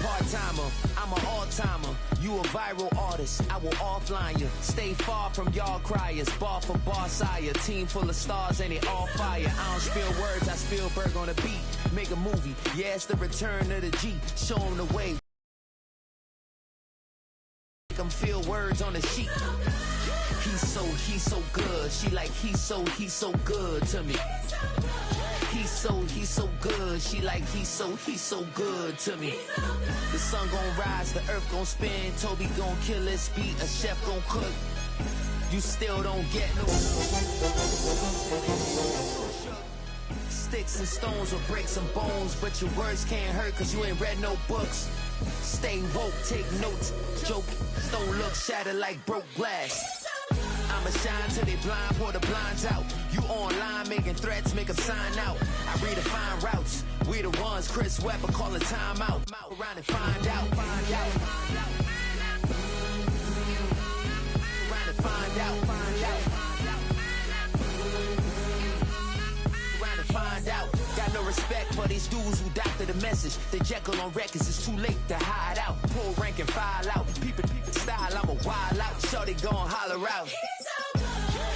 part-timer, I'm an all-timer. You a viral artist, I will offline you. Stay far from y'all criers, bar for bar sire. Team full of stars and they all fire. I don't spill words, I spill Berg on a beat. Make a movie, yeah, it's the return of the G. Show 'em the way. Make them feel words on the sheet. He's so good. She like he's so good to me. He's so good. She like he's so good to me. The sun gon' rise, the earth gon' spin. Toby gon' kill his beat, a chef gon' cook. You still don't get no. Sticks and stones will break some bones, but your words can't hurt cause you ain't read no books. Stay woke, take notes, joke, don't look shattered like broke glass. I'ma shine till they blind, pour the blinds out. You online making threats, make them sign out. I redefine routes, we the ones Chris Webber call a timeout. Around and find out. Around and find out. Around and find out. Got no respect for these dudes who doctor the message. The Jekyll on records, it's too late to hide out. Pull rank and file out. People style, I'm a wild out. Shorty gon' holler out.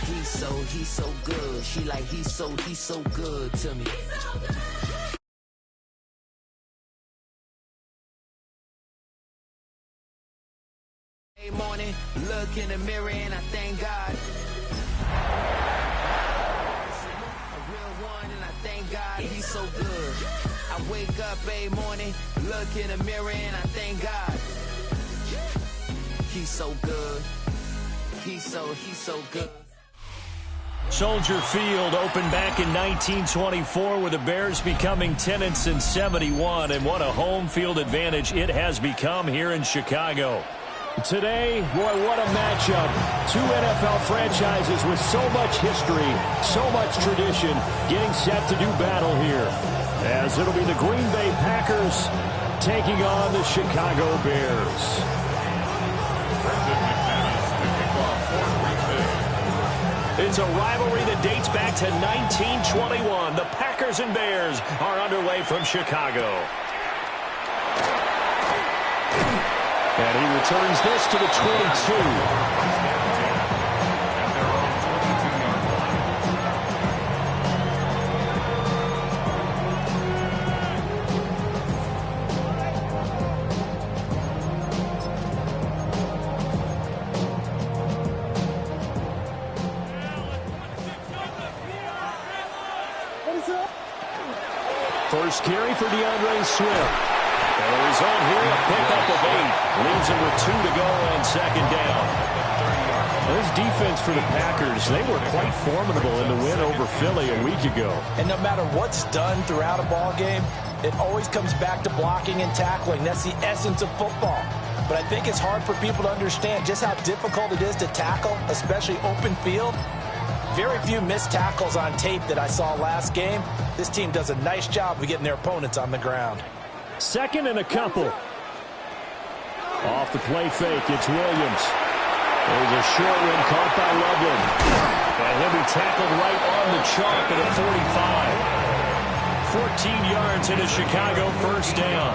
He's so good. She like he's so good to me. Hey morning, look in the mirror and I thank God. A real one and I thank God he's so good. I wake up every morning, look in the mirror and I thank God. He's so good. He's so good. Soldier Field opened back in 1924 with the Bears becoming tenants in 71, and what a home field advantage it has become here in Chicago. Today, boy, what a matchup. Two NFL franchises with so much history, so much tradition, getting set to do battle here. As it'll be the Green Bay Packers taking on the Chicago Bears. It's a rivalry that dates back to 1921. The Packers and Bears are underway from Chicago. And he returns this to the 22. First carry for DeAndre Swift. And he's on here, a pickup of 8. Leaves him with 2 to go on second down. This defense for the Packers, they were quite formidable in the win over Philly a week ago. And no matter what's done throughout a ball game, it always comes back to blocking and tackling. That's the essence of football. But I think it's hard for people to understand just how difficult it is to tackle, especially open field. Very few missed tackles on tape that I saw last game. This team does a nice job of getting their opponents on the ground. Second and a couple. Off the play fake, it's Williams. There's a short one caught by Loveland. And he'll be tackled right on the chalk at a 45. 14 yards into Chicago, first down.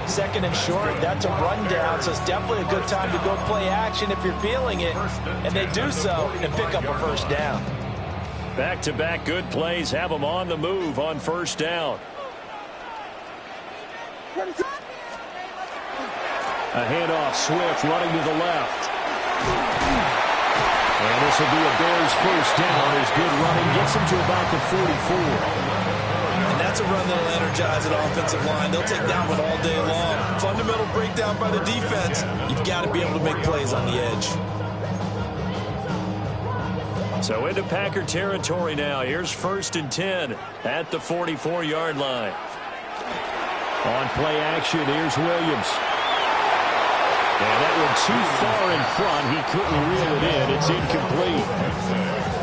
Second and short, that's a rundown, so it's definitely a good time to go play action if you're feeling it. And they do so and pick up a first down. Back-to-back good plays have them on the move on first down. A handoff, Swift running to the left. And this will be a Bears first down as good running gets them to about the 44. And that's a run that'll energize an offensive line. They'll take that one all day long. Fundamental breakdown by the defense. You've got to be able to make plays on the edge. So into Packer territory now. Here's first and 10 at the 44-yard line. On play action, here's Williams. And that one too far in front. He couldn't reel it in. It's incomplete.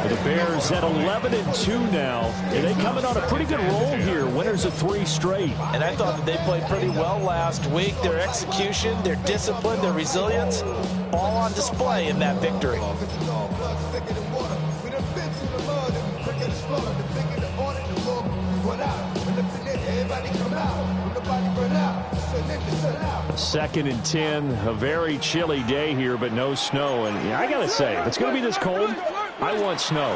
The Bears at 11-2 now. And they coming on a pretty good roll here. Winners of 3 straight. And I thought that they played pretty well last week. Their execution, their discipline, their resilience, all on display in that victory. Everybody come out, nobody burn out. 2nd and 10, a very chilly day here, but no snow. And yeah, I got to say, if it's going to be this cold, I want snow.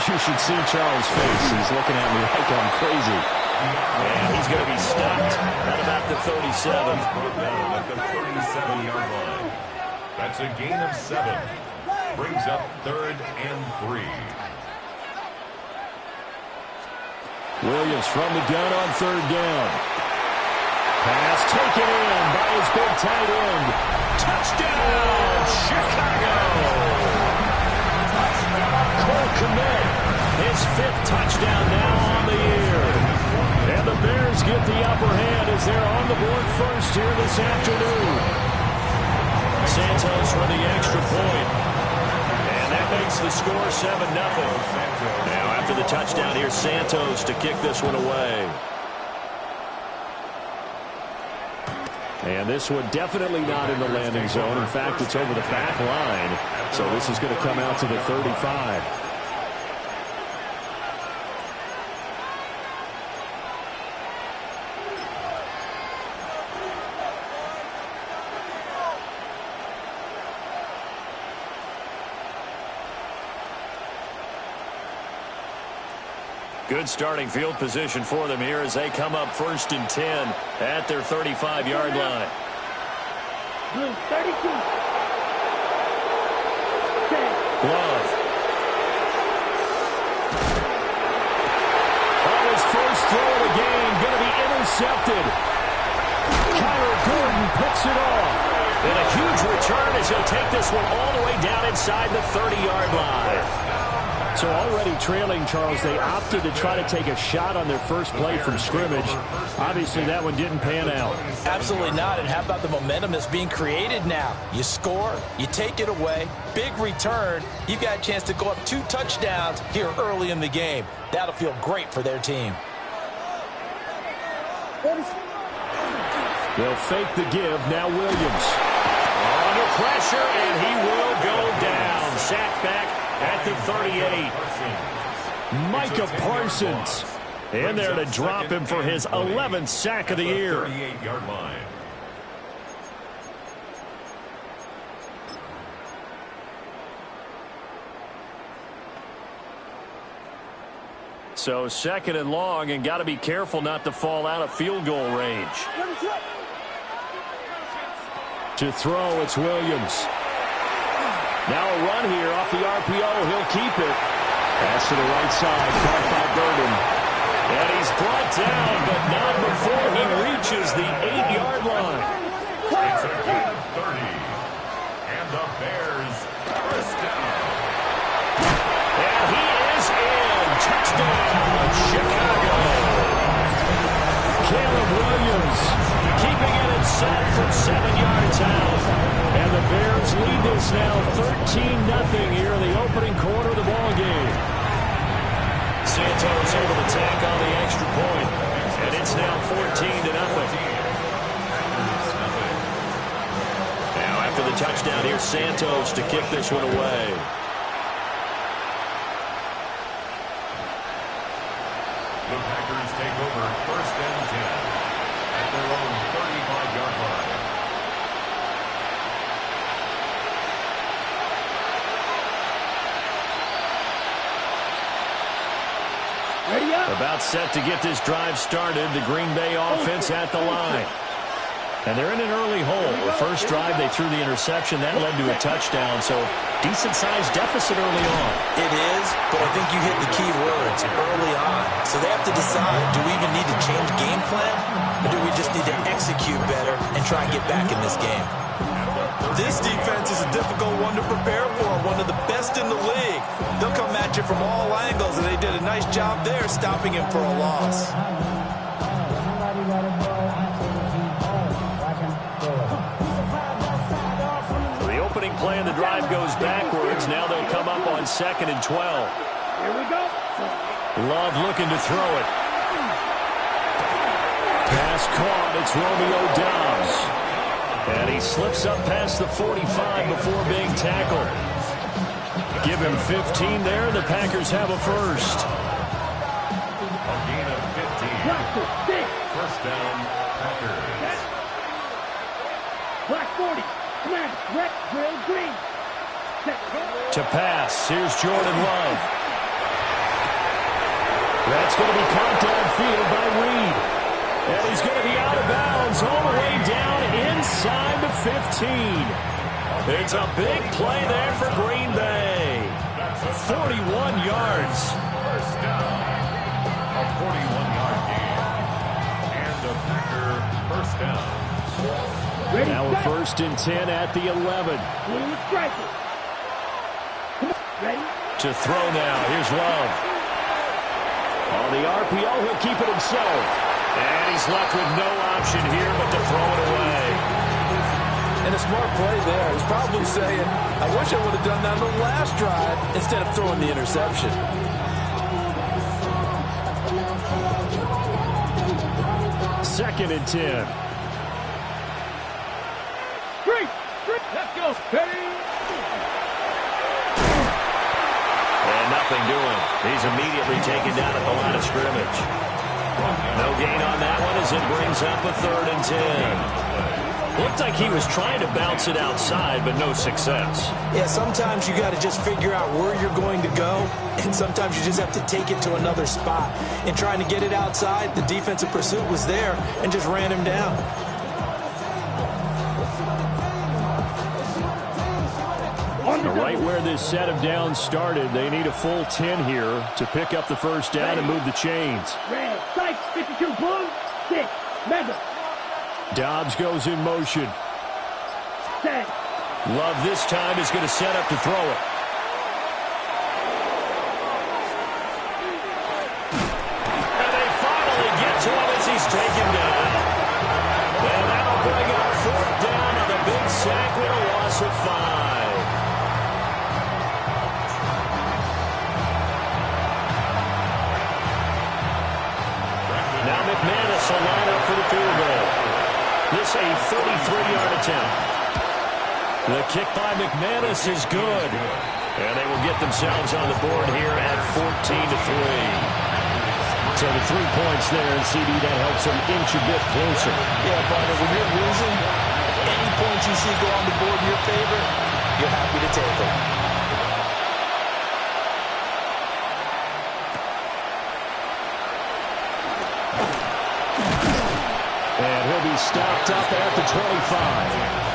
You should see Charles' face. He's looking at me like I'm crazy. And he's going to be stopped at about the 37. At the 37-yard line. That's a gain of 7. Brings up 3rd and 3. Williams from the gun on 3rd down. Pass taken in by his big tight end. Touchdown, Chicago! Cole Kmet, his 5th touchdown now on the year. And the Bears get the upper hand as they're on the board first here this afternoon. Santos for the extra point. And that makes the score 7-0. Now after the touchdown, here's Santos to kick this one away. And this one definitely not in the landing zone. In fact, it's over the back line. So this is going to come out to the 35. Good starting field position for them here as they come up 1st and 10 at their 35-yard line. 32. Glove. On his first throw of the game, going to be intercepted. Kyler Gordon picks it off. And a huge return as he'll take this one all the way down inside the 30-yard line. So already trailing, Charles, they opted to try to take a shot on their first play from scrimmage. Obviously, that one didn't pan out. Absolutely not. And how about the momentum that's being created now? You score, you take it away, big return. You've got a chance to go up 2 touchdowns here early in the game. That'll feel great for their team. They'll fake the give. Now Williams. Under pressure, and he will go down. Sacked back at the 38. Micah Parsons in there to drop him for his 11th sack of the year. 38-yard line. So 2nd and long, and got to be careful not to fall out of field goal range. To throw, it's Williams. Now a run here off the RPO. He'll keep it. Pass to the right side. Caught by Burden. And he's brought down, but not before he reaches the 8-yard line. It's a gain of 30. And the Bears first down. And he is in. Touchdown, Chicago. Caleb Williams keeping it in set from 7 yards out. And the Bears lead this now 13-0 here in the opening quarter of the ball game. Santos able to tack on the extra point, and it's now 14-0. Now after the touchdown, here's Santos to kick this one away. The Packers take over 1st and 10 at their own 35-yard line. About set to get this drive started. The Green Bay offense at the line. And they're in an early hole. The first drive, they threw the interception. That led to a touchdown. So decent-sized deficit early on. It is, but I think you hit the key words early on. So they have to decide, do we even need to change game plan? Or do we just need to execute better and try and get back in this game? This defense is a difficult one to prepare for, one of the best in the league. They'll come at you from all angles, and they did a nice job there stopping him for a loss. So the opening play of the drive goes backwards. Now they'll come up on 2nd and 12. Here we go. Love looking to throw it. Pass caught. It's Romeo Doubs. And he slips up past the 45 before being tackled. Give him 15 there. The Packers have a first. A gain of 15. First down, Packers. Smash, red, drill, green. Set. To pass, here's Jordan Love. That's going to be caught downfield by Reed. And he's going to be out of bounds all the way down inside the 15. It's a big play there for Green Bay. 41 yards. First down. A 41-yard gain. And the Packer first down. Ready, Now a set. 1st and 10 at the 11. Blue striker. Come on, ready? To throw now, here's Love. On the RPO, he'll keep it himself. And he's left with no option here but to throw it away. And a smart play there. He's probably saying, I wish I would have done that on the last drive instead of throwing the interception. Second and 10. Straight, let's go. Ready? And nothing doing. He's immediately taken down at the line of scrimmage. No gain on that one as it brings up a 3rd and 10. Looked like he was trying to bounce it outside, but no success. Yeah, sometimes you got to just figure out where you're going to go, and sometimes you just have to take it to another spot. In trying to get it outside, the defensive pursuit was there and just ran him down. Right where this set of downs started, they need a full 10 here to pick up the first down and move the chains. Red, sight, 52, blue, 6, mega. Dobbs goes in motion. Set. Love this time is going to set up to throw it. And they finally get to him as he's taken down. And that'll bring up 4th down on a big sack with a loss of 5. Now McManus will line up for the field goal. This a 33-yard attempt. The kick by McManus is good. And they will get themselves on the board here at 14-3. So the 3 points there, and CD, that helps them inch a bit closer. Yeah, partner, when you're losing, any points you see go on the board in your favor, you're happy to take them. And he'll be stopped up at the 25.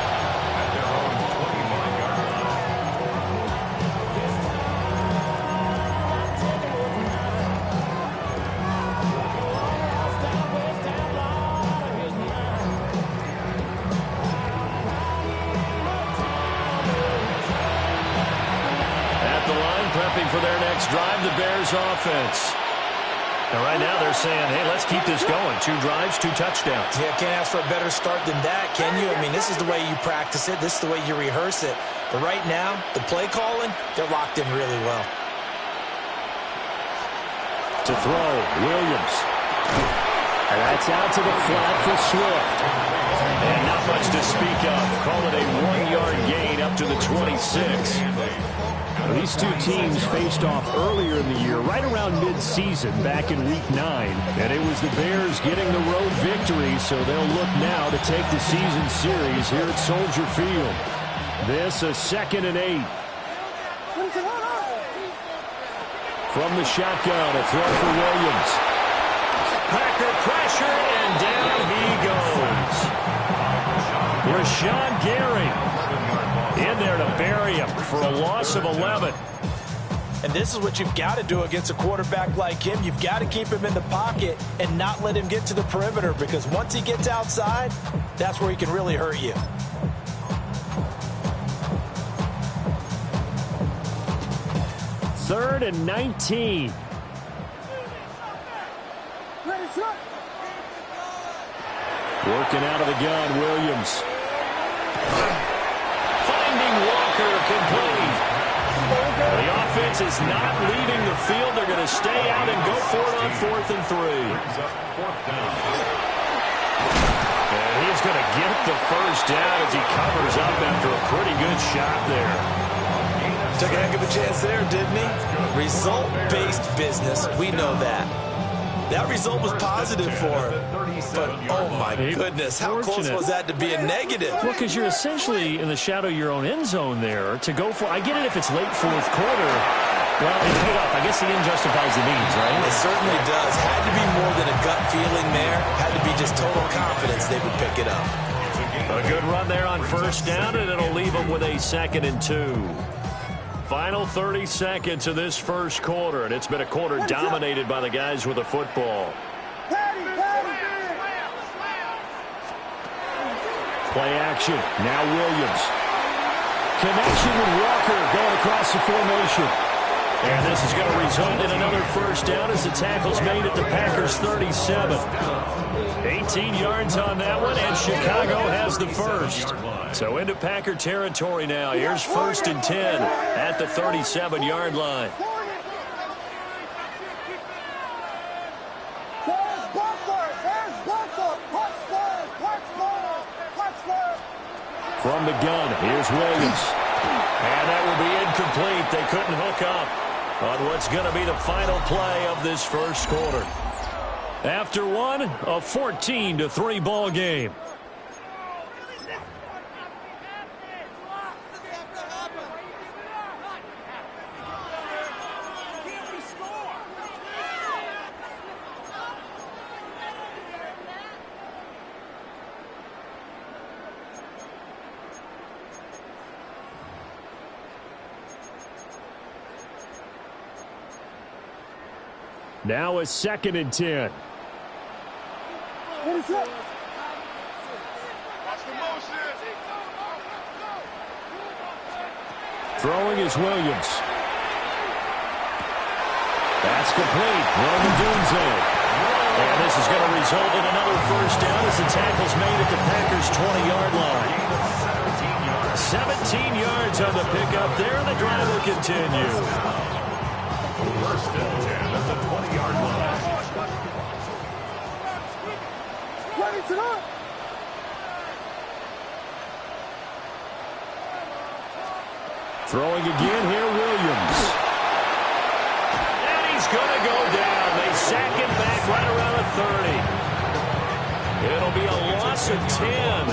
Prepping for their next drive, the Bears offense. And right now they're saying, hey, let's keep this going. 2 drives, 2 touchdowns. Yeah, can't ask for a better start than that, can you? I mean, this is the way you practice it. This is the way you rehearse it. But right now, the play calling, they're locked in really well. To throw, Williams. And that's out to the flat for Swift. And not much to speak of. Call it a 1-yard gain up to the 26. These two teams faced off earlier in the year, right around mid-season, back in Week 9. And it was the Bears getting the road victory, so they'll look now to take the season series here at Soldier Field. This a 2nd and 8. From the shotgun, a throw for Williams. Packer pressure, and down he goes. Rashawn Gary in there to bury him for a loss of 11. And this is what you've got to do against a quarterback like him. You've got to keep him in the pocket and not let him get to the perimeter, because once he gets outside, that's where he can really hurt you. Third and 19. Working out of the gun, Williams. Walker complete. The offense is not leaving the field. They're going to stay out and go for it on 4th and 3. And he's going to get the first down as he covers up after a pretty good shot there. Took a heck of a chance there, didn't he? Result-based business. We know that. That result was positive for him. But, oh, my goodness, how close was that to be a negative? Well, because you're essentially in the shadow of your own end zone there to go for. I get it if it's late fourth quarter. Well, it paid off. I guess the end justifies the means, right? It certainly does. Had to be more than a gut feeling there. Had to be just total confidence they would pick it up. A good run there on first down, and it'll leave them with a 2nd and 2. Final 30 seconds of this first quarter, and it's been a quarter dominated by the guys with the football. Play action. Now Williams. Connection with Walker going across the formation. And this is going to result in another first down as the tackle's made at the Packers' 37. 18 yards on that one, and Chicago has the first. So into Packer territory now. Here's 1st and 10 at the 37-yard line. From the gun, here's Williams. And that will be incomplete. They couldn't hook up on what's going to be the final play of this first quarter. After one, a 14-3 ball game. Now a 2nd and 10. Throwing is Williams. That's complete. Roman Dunze. And this is going to result in another first down as the tackle's made at the Packers' 20-yard line. 17 yards on the pickup there, and the drive will continue. 1st and 10 at the 20-yard line. Throwing again here, Williams. And he's going to go down. They sack him back right around the 30. It'll be a loss of 10.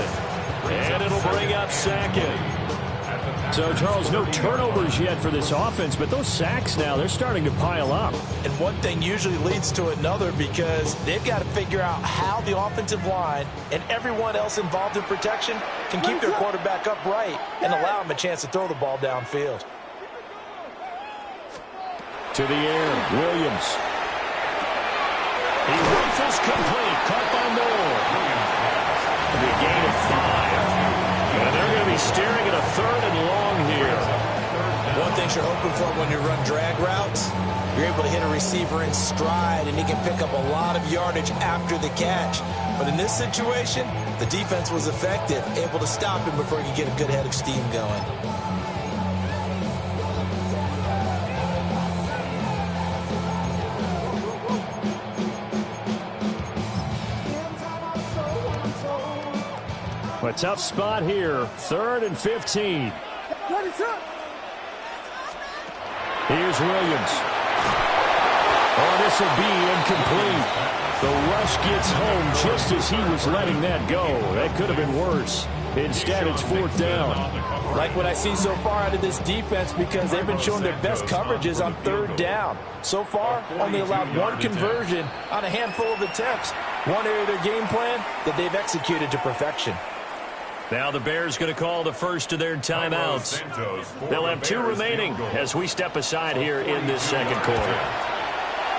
And it'll bring up 2nd. So, Charles, no turnovers yet for this offense, but those sacks now, they're starting to pile up. And one thing usually leads to another because they've got to figure out how the offensive line and everyone else involved in protection can keep their quarterback upright and allow him a chance to throw the ball downfield. To the air, Williams. He rifles complete, caught by Moore. The gain of 5. And they're going to be staring at a 3rd and long here. One thing you're hoping for when you run drag routes, you're able to hit a receiver in stride, and he can pick up a lot of yardage after the catch. But in this situation, the defense was effective, able to stop him before he could get a good head of steam going. A tough spot here. 3rd and 15. Here's Williams. Oh, this will be incomplete. The rush gets home just as he was letting that go. That could have been worse. Instead, it's 4th down. Like what I see so far out of this defense because they've been showing their best coverages on 3rd down. So far, only allowed 1 conversion on a handful of attempts. One area of their game plan that they've executed to perfection. Now the Bears going to call the first of their timeouts. They'll have 2 remaining as we step aside here in this 2nd quarter.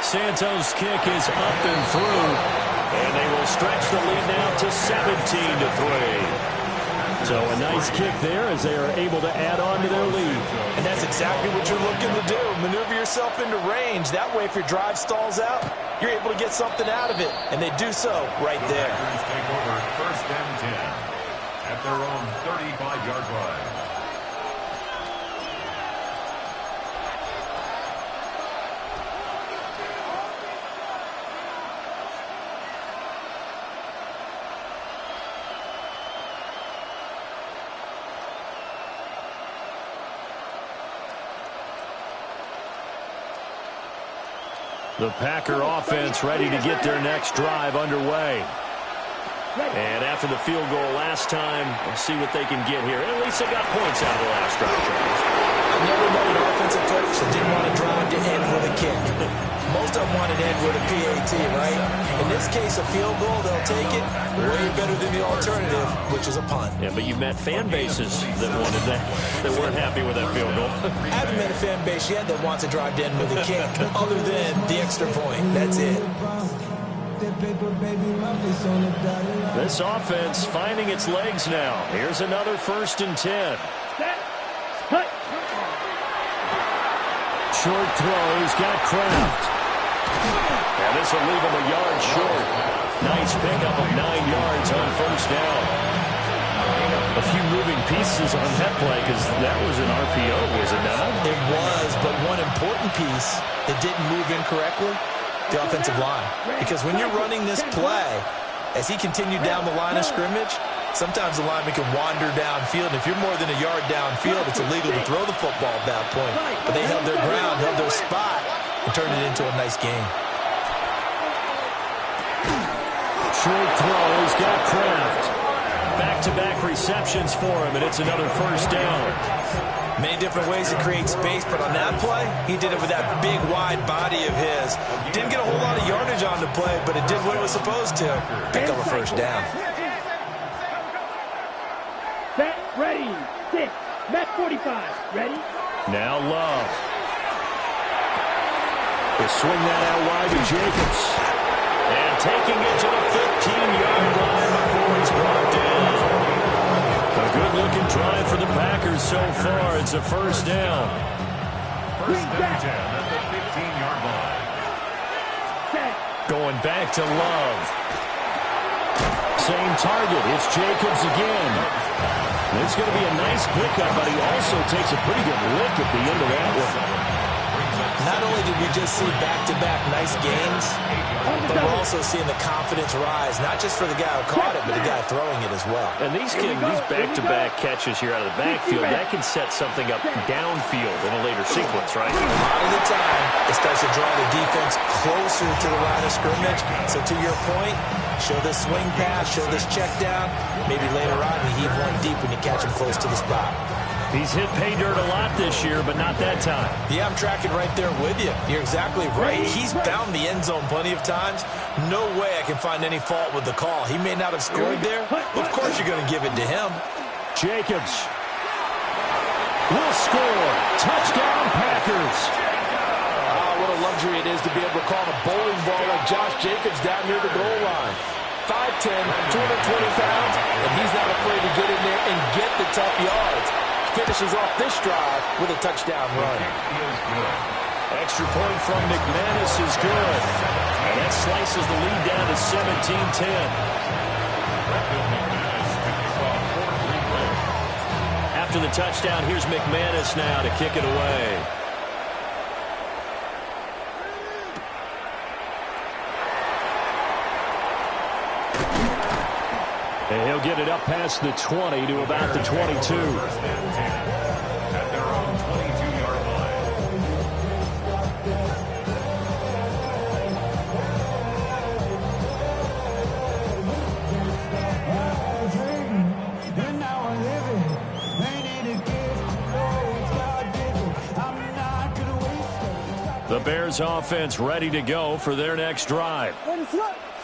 Santos' kick is up and through, and they will stretch the lead now to 17-3. So a nice kick there as they are able to add on to their lead. And that's exactly what you're looking to do. Maneuver yourself into range. That way, if your drive stalls out, you're able to get something out of it. And they do so right there. Take over 1st and 10 at their own 35-yard line. The Packer offense ready to get their next drive underway. And after the field goal last time, let's see what they can get here. At least they got points out of the last drive. I never met an offensive coach that didn't want to drive to end with a kick. Most of them wanted to end with a PAT, right? In this case, a field goal, they'll take it. Way better than the alternative, which is a punt. Yeah, but you met fan bases that wanted that, that weren't happy with that field goal. I haven't met a fan base yet that wants to drive to end with a kick, other than the extra point. That's it. This offense finding its legs now. Here's another 1st and 10. Short throw. He's got Kraft. And this will leave him a yard short. Nice pickup of 9 yards on 1st down. A few moving pieces on that play because that was an RPO, was it not? It was, but one important piece that didn't move incorrectly, the offensive line. Because when you're running this play, as he continued down the line of scrimmage, sometimes the lineman can wander downfield. And if you're more than a yard downfield, it's illegal to throw the football at that point. But they held their ground, held their spot, and turned it into a nice game. Short throw. He's got Kraft. Back-to-back receptions for him, and it's another 1st down. Many different ways to create space, but on that play, he did it with that big, wide body of his. Didn't get a whole lot of yardage on the play, but it did what it was supposed to. Pick up a 1st down. Set, ready, 6. Met 45. Ready? Now Love. They swing that out wide to Jacobs. And taking it to the 15-yard line before he's brought down. A good-looking drive for the Packers so far. It's a 1st down. 1st and 10 at the 15-yard line. Going back to Love. Same target. It's Jacobs again. It's going to be a nice pickup, but he also takes a pretty good lick at the end of that one. Not only did we just see back-to-back nice gains, but we're also seeing the confidence rise, not just for the guy who caught it, but the guy throwing it as well. And these back-to-back catches here out of the backfield, that can set something up downfield in a later sequence, right? A lot of the time, it starts to draw the defense closer to the line of scrimmage. So to your point, show this swing pass, show this check down. Maybe later on you heave one deep when you catch him close to the spot. He's hit pay dirt a lot this year, but not that time. Yeah, I'm tracking right there with you. You're exactly right. He's found the end zone plenty of times. No way I can find any fault with the call. He may not have scored there, but of course you're going to give it to him. Jacobs will score. Touchdown, Packers. What a luxury it is to be able to call a bowling ball like Josh Jacobs down near the goal line. 5'10", 220 pounds, and he's not afraid to get in there and get the tough yards. Finishes off this drive with a touchdown run. Extra point from McManus is good. And that slices the lead down to 17-10. After the touchdown, here's McManus now to kick it away. And he'll get it up past the 20 to about the 22. At their own 22-yard line. The Bears offense ready to go for their next drive.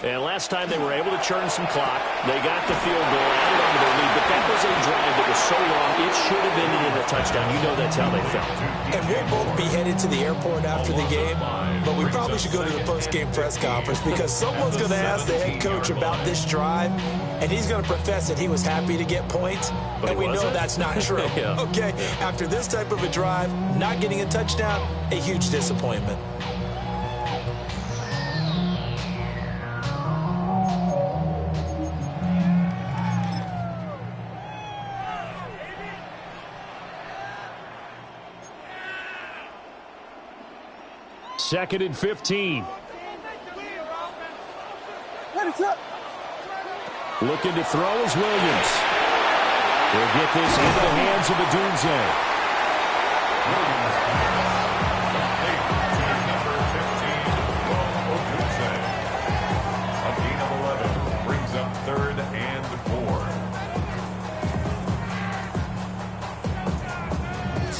And last time they were able to churn some clock. They got the field goal, added on to their lead, but that was a drive that was so long, it should have ended in a touchdown. You know that's how they felt. And we'll both be headed to the airport after the game, but we probably should go to the post-game press conference because someone's going to ask the head coach about this drive, and he's going to profess that he was happy to get points, and we know that's not true. Yeah. Okay, after this type of a drive, not getting a touchdown, a huge disappointment. Second and 15. Looking to throw is Williams. He'll get this into the hands of Adunze.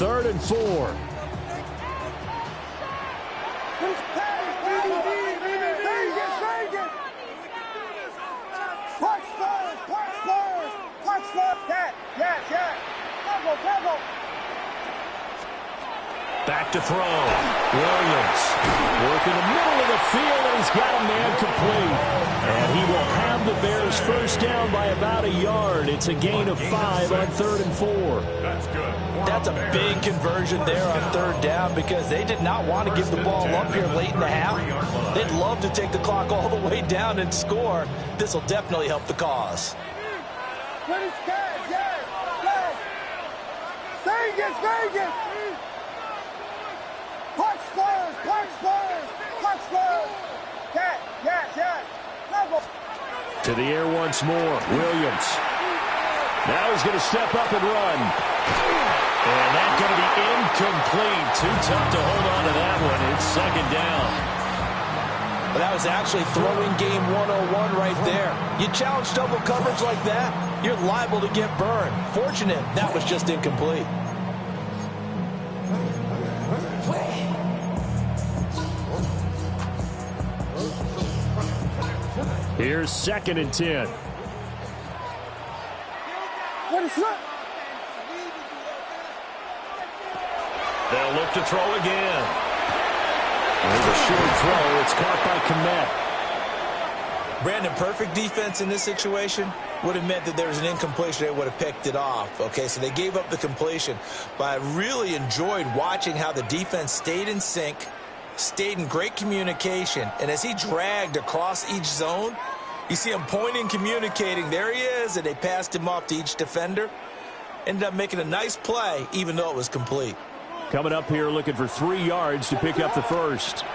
3rd and 4. Back to throw. Williams working the middle of the field, and he's got a man complete. And he will have the Bears first down by about a yard. It's a gain of 5 on 3rd and 4. That's good. That's a big conversion there on 3rd down because they did not want to give the ball up here late in the half. They'd love to take the clock all the way down and score. This will definitely help the cause. Vegas! Punch Spurs! To the air once more. Williams. Now he's going to step up and run. And that's going to be incomplete. Too tough to hold on to that one. It's 2nd down. But that was actually throwing game 101 right there. You challenge double coverage like that, you're liable to get burned. Fortunate, that was just incomplete. Here's 2nd and 10. They'll look to throw again. There's a short throw. It's caught by Kmet. Brandon, perfect defense in this situation would have meant that there was an incompletion. They would have picked it off. Okay, so they gave up the completion. But I really enjoyed watching how the defense stayed in sync, stayed in great communication. And as he dragged across each zone, you see him pointing, communicating. There he is, and they passed him off to each defender. Ended up making a nice play, even though it was complete. Coming up here looking for 3 yards to pick up the first. And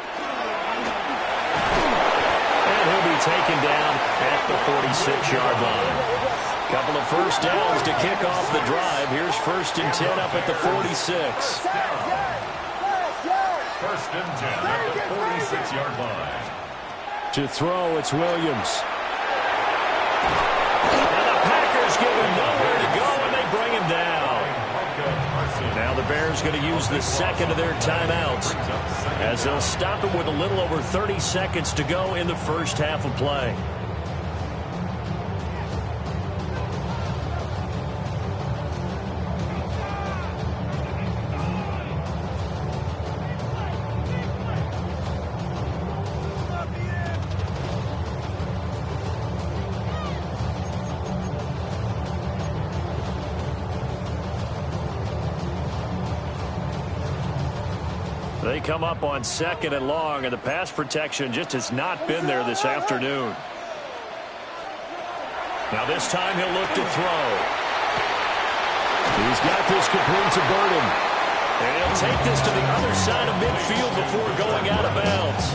he'll be taken down at the 46-yard line. Couple of first downs to kick off the drive. Here's 1st and 10 up at the 46. 1st and 10 at the 46-yard line. To throw, it's Williams. And the Packers give him nowhere to go, and they bring him down. Now the Bears going to use the 2nd of their timeouts as they'll stop it with a little over 30 seconds to go in the first half of play. They come up on 2nd and long, and the pass protection just has not been there this afternoon. Now this time he'll look to throw. He's got this complete to Burden. And he'll take this to the other side of midfield before going out of bounds.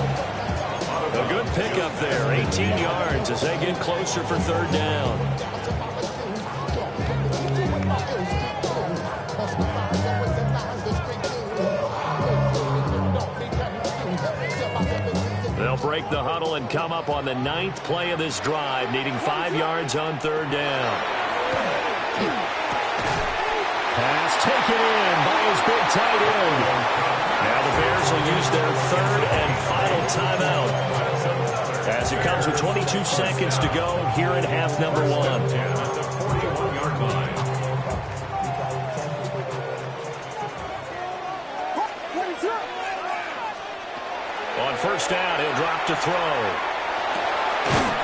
A good pickup there, 18 yards as they get closer for 3rd down. They'll break the huddle and come up on the 9th play of this drive, needing 5 yards on 3rd down. Pass taken in by his big tight end. Now the Bears will use their 3rd and final timeout as it comes with 22 seconds to go here in half number 1. On 1st down, he'll drop to throw.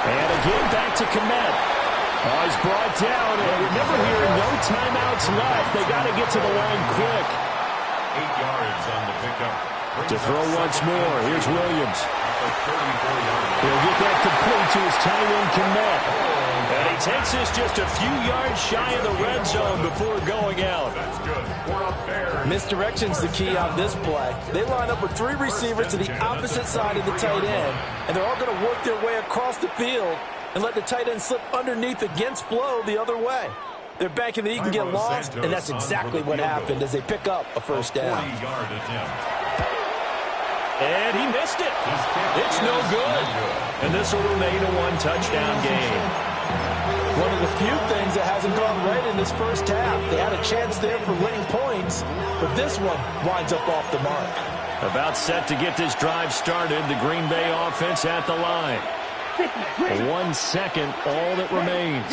And again, back to Kmet. He's brought down, and remember here, no timeouts left. They got to get to the line quick. 8 yards on the pickup. To throw once more, here's Williams. He'll get that complete to his tight end, Kmet. And he takes this just a few yards shy of the red zone before going out. That's good. Misdirection's the key on this play. They line up with 3 receivers to the opposite side of the tight end, and they're all going to work their way across the field and let the tight end slip underneath against flow the other way. They're banking that he can get lost, and that's exactly what happened as they pick up a first down. And he missed it. It's no good. And this will remain a 1-touchdown game. One of the few things that hasn't gone right in in this first half. They had a chance there for winning points, but this one winds up off the mark. About set to get this drive started. The Green Bay offense at the line. 1 second, all that remains.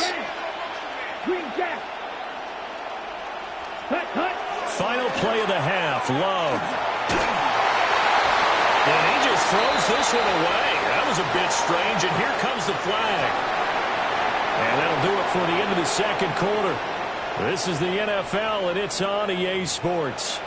Final play of the half, Love. And he just throws this one away. That was a bit strange, and here comes the flag. And that'll do it for the end of the second quarter. This is the NFL, and it's on EA Sports.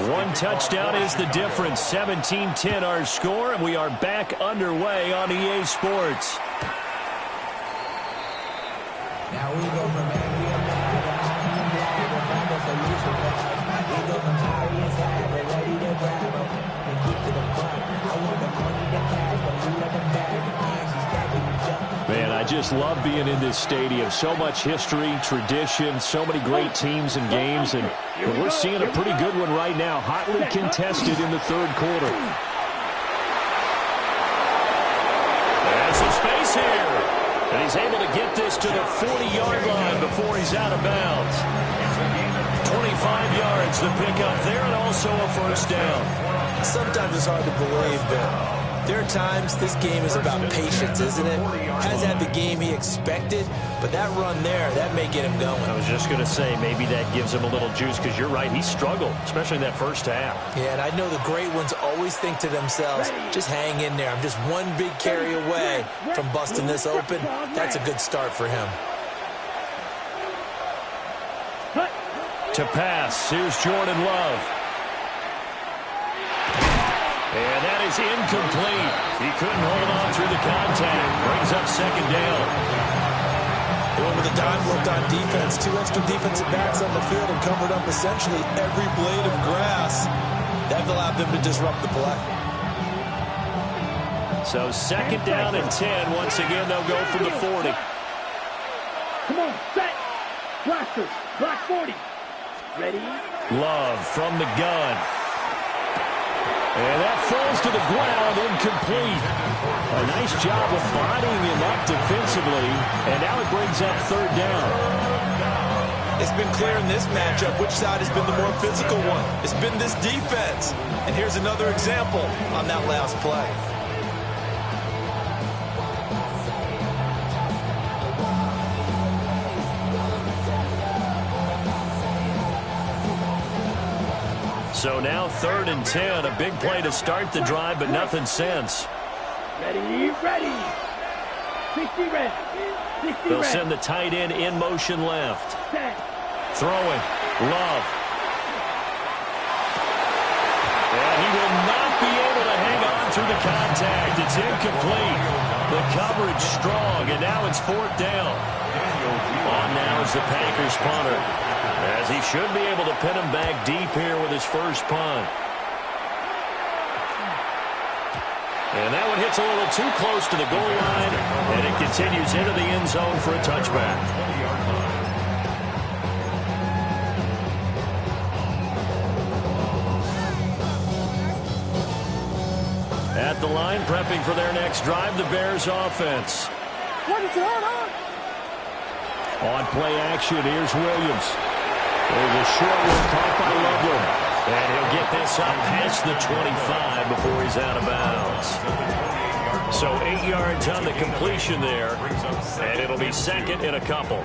One touchdown is the difference. 17-10 our score, and we are back underway on EA Sports. Now we go from angry and mad, to find a solution. We go from sorry and sad, we're ready to grab them and keep to the front. I want the money, the cash, the loot of the bag, the cash is stacking the jump. Man, I just love being in this stadium. So much history, tradition, so many great teams and games, and we're seeing a pretty good one right now. Hotly contested in the third quarter. There's some space here. And he's able to get this to the 40-yard line before he's out of bounds. 25 yards the pickup there, and also a first down. Sometimes it's hard to believe, but there are times this game is about patience, isn't it? Hasn't had the game he expected, but that run there, that may get him going. I was just going to say, maybe that gives him a little juice, because you're right, he struggled, especially in that first half. Yeah, and I know the great ones always think to themselves, just hang in there. I'm just one big carry away from busting this open. That's a good start for him. To pass, here's Jordan Love. And that is incomplete. He couldn't hold on through the contact. Brings up second down. They went with a dime look on defense. 2 extra defensive backs on the field and covered up essentially every blade of grass. That allowed them to disrupt the play. So second down and 10. Once again, they'll go from the 40. Come on, set. Blasters, block 40. Ready? Love from the gun. And that falls to the ground, incomplete. A nice job of bodying him up defensively, and now it brings up third down. It's been clear in this matchup which side has been the more physical one. It's been this defense. And here's another example on that last play. So now 3rd and 10, a big play to start the drive, but nothing since. Ready, ready. 60 ready. 60 They'll ready. send the tight end in motion left. Set. Throwing, Love. And he will not be able to hang on through the contact. It's incomplete. The coverage strong, and now it's 4th down. On now is the Packers punter, as he should be able to pin him back deep here with his first punt. And that one hits a little too close to the goal line, and it continues into the end zone for a touchback. At the line, prepping for their next drive, the Bears offense. On play action, here's Williams. There's a short one caught by Loveland. And he'll get this up past the 25 before he's out of bounds. So 8 yards on the completion there. And it'll be second in a couple.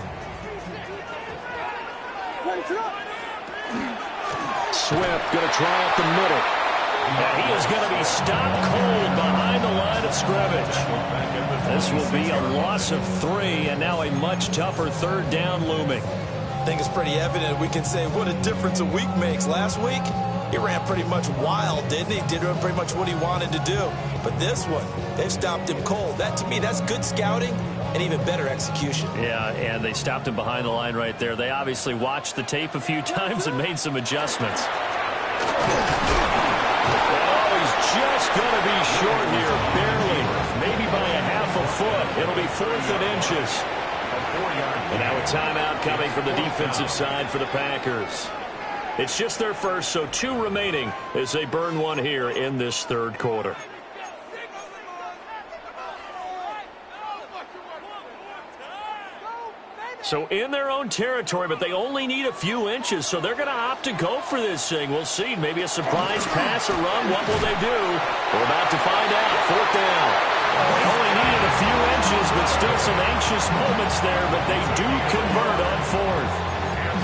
Swift going to try up the middle. And he is going to be stopped cold behind the line of scrimmage. This will be a loss of 3, and now a much tougher 3rd down looming. I think it's pretty evident. We can say what a difference a week makes. Last week, he ran pretty much wild, didn't he? Did pretty much what he wanted to do. But this one, they've stopped him cold. That, to me, that's good scouting and even better execution. Yeah, and they stopped him behind the line right there. They obviously watched the tape a few times and made some adjustments. Just going to be short here, barely, maybe by a half a foot. It'll be 4th and inches. And now a timeout coming from the defensive side for the Packers. It's just their first, so 2 remaining as they burn one here in this 3rd quarter. So in their own territory, but they only need a few inches, so they're going to opt to go for this thing. We'll see. Maybe a surprise pass or run. What will they do? We're about to find out. Fourth down. They only needed a few inches, but still some anxious moments there, but they do convert on fourth.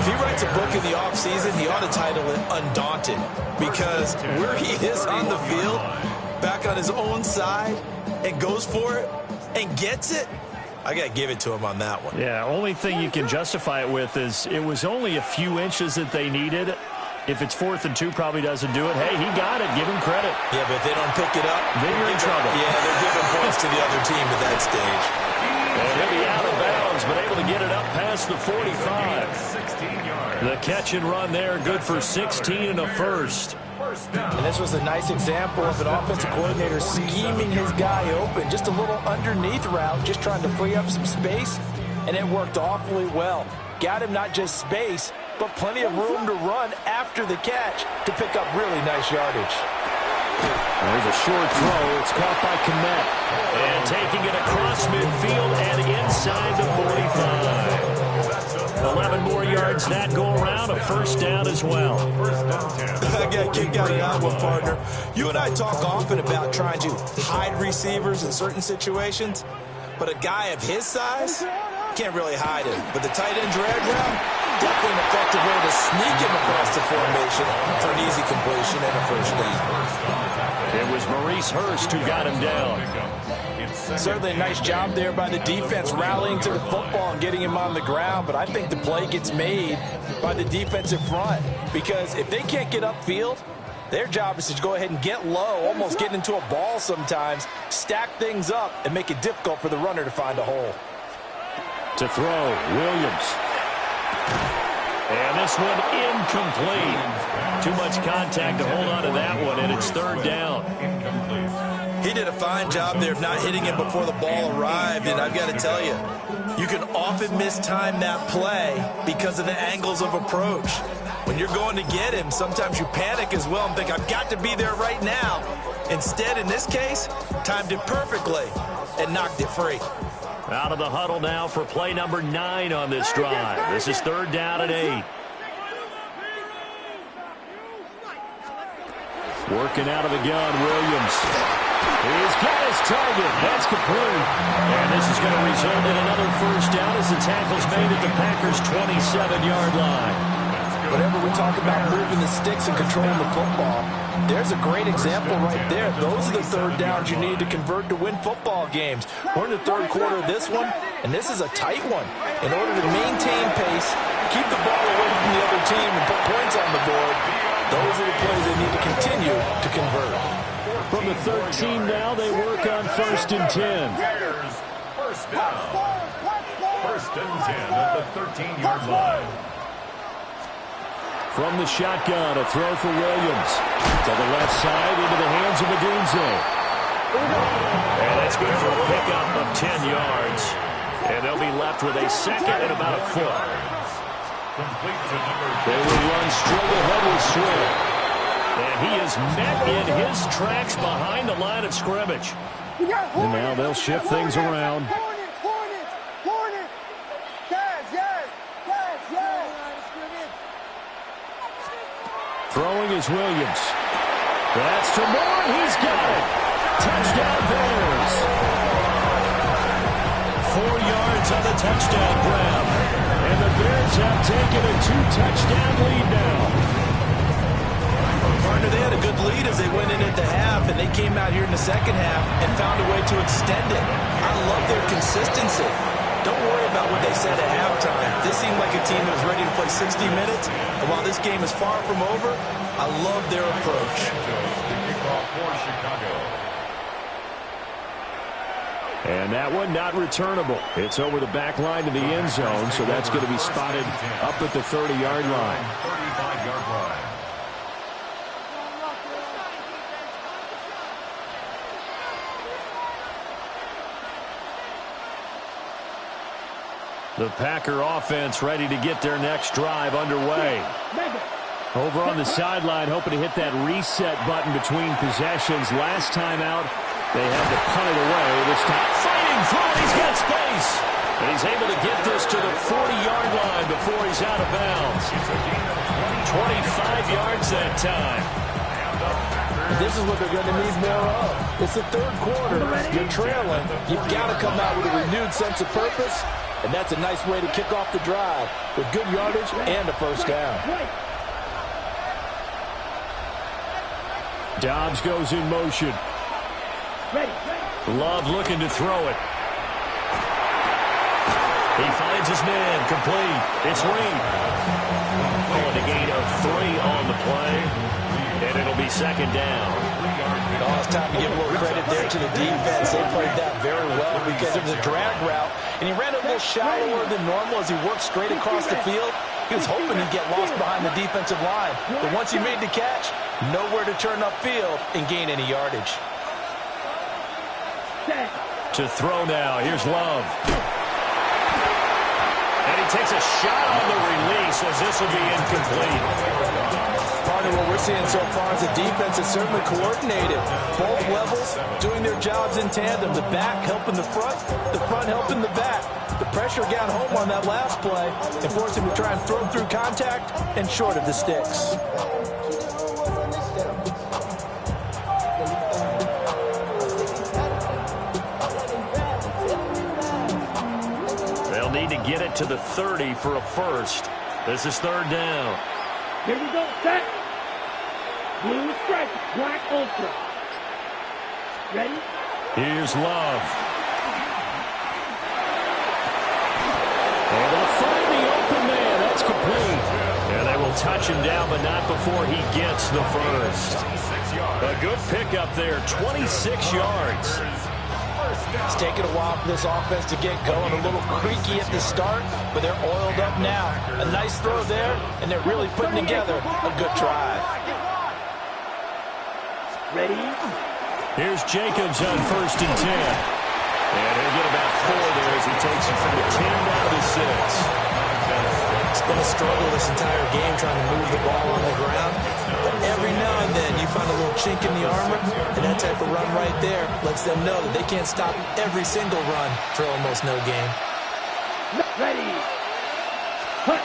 If he writes a book in the offseason, he ought to title it Undaunted, because where he is on the field, back on his own side, and goes for it and gets it, I got to give it to him on that one. Yeah, only thing you can justify it with is it was only a few inches that they needed. If it's 4th and 2, probably doesn't do it. Hey, he got it. Give him credit. Yeah, but if they don't pick it up, then you're in trouble. Yeah, they're giving points to the other team at that stage. And he'll be out of bounds, but able to get it up past the 45. The catch and run there, good for 16 and a first. And this was a nice example of an offensive coordinator scheming his guy open. Just a little underneath route, just trying to free up some space, and it worked awfully well. Got him not just space, but plenty of room to run after the catch to pick up really nice yardage. There's a short throw. It's caught by Kmet. And taking it across midfield and inside the 45. 11 more yards that go around, a first down as well. I got kicked out of that one, partner. You and I talk often about trying to hide receivers in certain situations, but a guy of his size can't really hide him. But the tight end drag route, definitely an effective way to sneak him across the formation for an easy completion and a first down. It was Maurice Hurst who got him down. Certainly a nice job there by the defense rallying to the football and getting him on the ground, but I think the play gets made by the defensive front, because if they can't get upfield, their job is to go ahead and get low, almost get into a ball sometimes, stack things up, and make it difficult for the runner to find a hole. To throw, Williams. And this one incomplete. Too much contact to hold on to that one, and it's third down. He did a fine job there of not hitting him before the ball arrived, and I've got to tell you, you can often mistime that play because of the angles of approach. When you're going to get him, sometimes you panic as well and think, I've got to be there right now. Instead, in this case, timed it perfectly and knocked it free. Out of the huddle now for play number 9 on this drive. This is third down and 8. Working out of the gun, Williams. He's got his target. That's complete. And this is going to result in another first down as the tackle's made at the Packers' 27-yard line. Whenever we talk about moving the sticks and controlling the football, there's a great example right there. Those are the third downs you need to convert to win football games. We're in the third quarter of this one, and this is a tight one. In order to maintain pace, keep the ball away from the other team, and put points on the board, those are the plays they need to continue to convert. From the 13 now, they work on first and 10. First down. First and 10 at the 13-yard line. From the shotgun, a throw for Williams. To the left side, into the hands of Madunze. And that's good for a pickup of 10 yards. And they'll be left with a second and about a foot. They will run straight ahead with Swift. And he is met in his tracks behind the line of scrimmage. And now they'll shift things around. Throwing is Williams. That's to Moore. He's got it. Touchdown Bears. 4 yards on the touchdown grab. And the Bears have taken a 2-touchdown lead now. Partner, they had a good lead as they went in at the half, and they came out here in the second half and found a way to extend it. I love their consistency. Don't worry about what they said at halftime. This seemed like a team that was ready to play 60 minutes. And while this game is far from over, I love their approach. And that one not returnable. It's over the back line to the end zone, so that's going to be spotted up at the 30-yard line. 35-yard line. The Packer offense ready to get their next drive underway. Over on the sideline, hoping to hit that reset button between possessions. Last time out, they had to punt it away. This time, fighting for it. He's got space. And he's able to get this to the 40-yard line before he's out of bounds. 25 yards that time. This is what they're going to need more of. It's the third quarter. You're trailing. You've got to come out with a renewed sense of purpose, and that's a nice way to kick off the drive with good yardage and a first down. Dobbs goes in motion. Love looking to throw it. He finds his man, complete. It's Reed. Calling a gain of 3 on the play, and it'll be second down. Oh, it's time to give a little credit there to the defense. They played that very well because it was a drag route, and he ran a little shallower than normal as he worked straight across the field. He was hoping he'd get lost behind the defensive line, but once he made the catch, nowhere to turn upfield and gain any yardage. To throw now, here's Love. And he takes a shot on the release as this will be incomplete. Partner, what we're seeing so far is the defense is certainly coordinated. Both levels doing their jobs in tandem. The back helping the front helping the back. The pressure got home on that last play and forced him to try and throw through contact and short of the sticks. They'll need to get it to the 30 for a first. This is third down. Here we go, set. Blue stripe, black ultra. Ready? Here's Love. Able to find the open man. That's complete. And they will touch him down, but not before he gets the first. A good pickup there, 26 yards. It's taken a while for this offense to get going. A little creaky at the start, but they're oiled up now. A nice throw there, and they're really putting together a good drive. Ready? Here's Jacobs on 1st and 10. And he'll get about 4 there as he takes it from the 10 down to 6. It's been a struggle this entire game trying to move the ball on the ground. But every now and then you find a little chink in the armor, and that type of run right there lets them know that they can't stop every single run for almost no gain. Ready. Hut.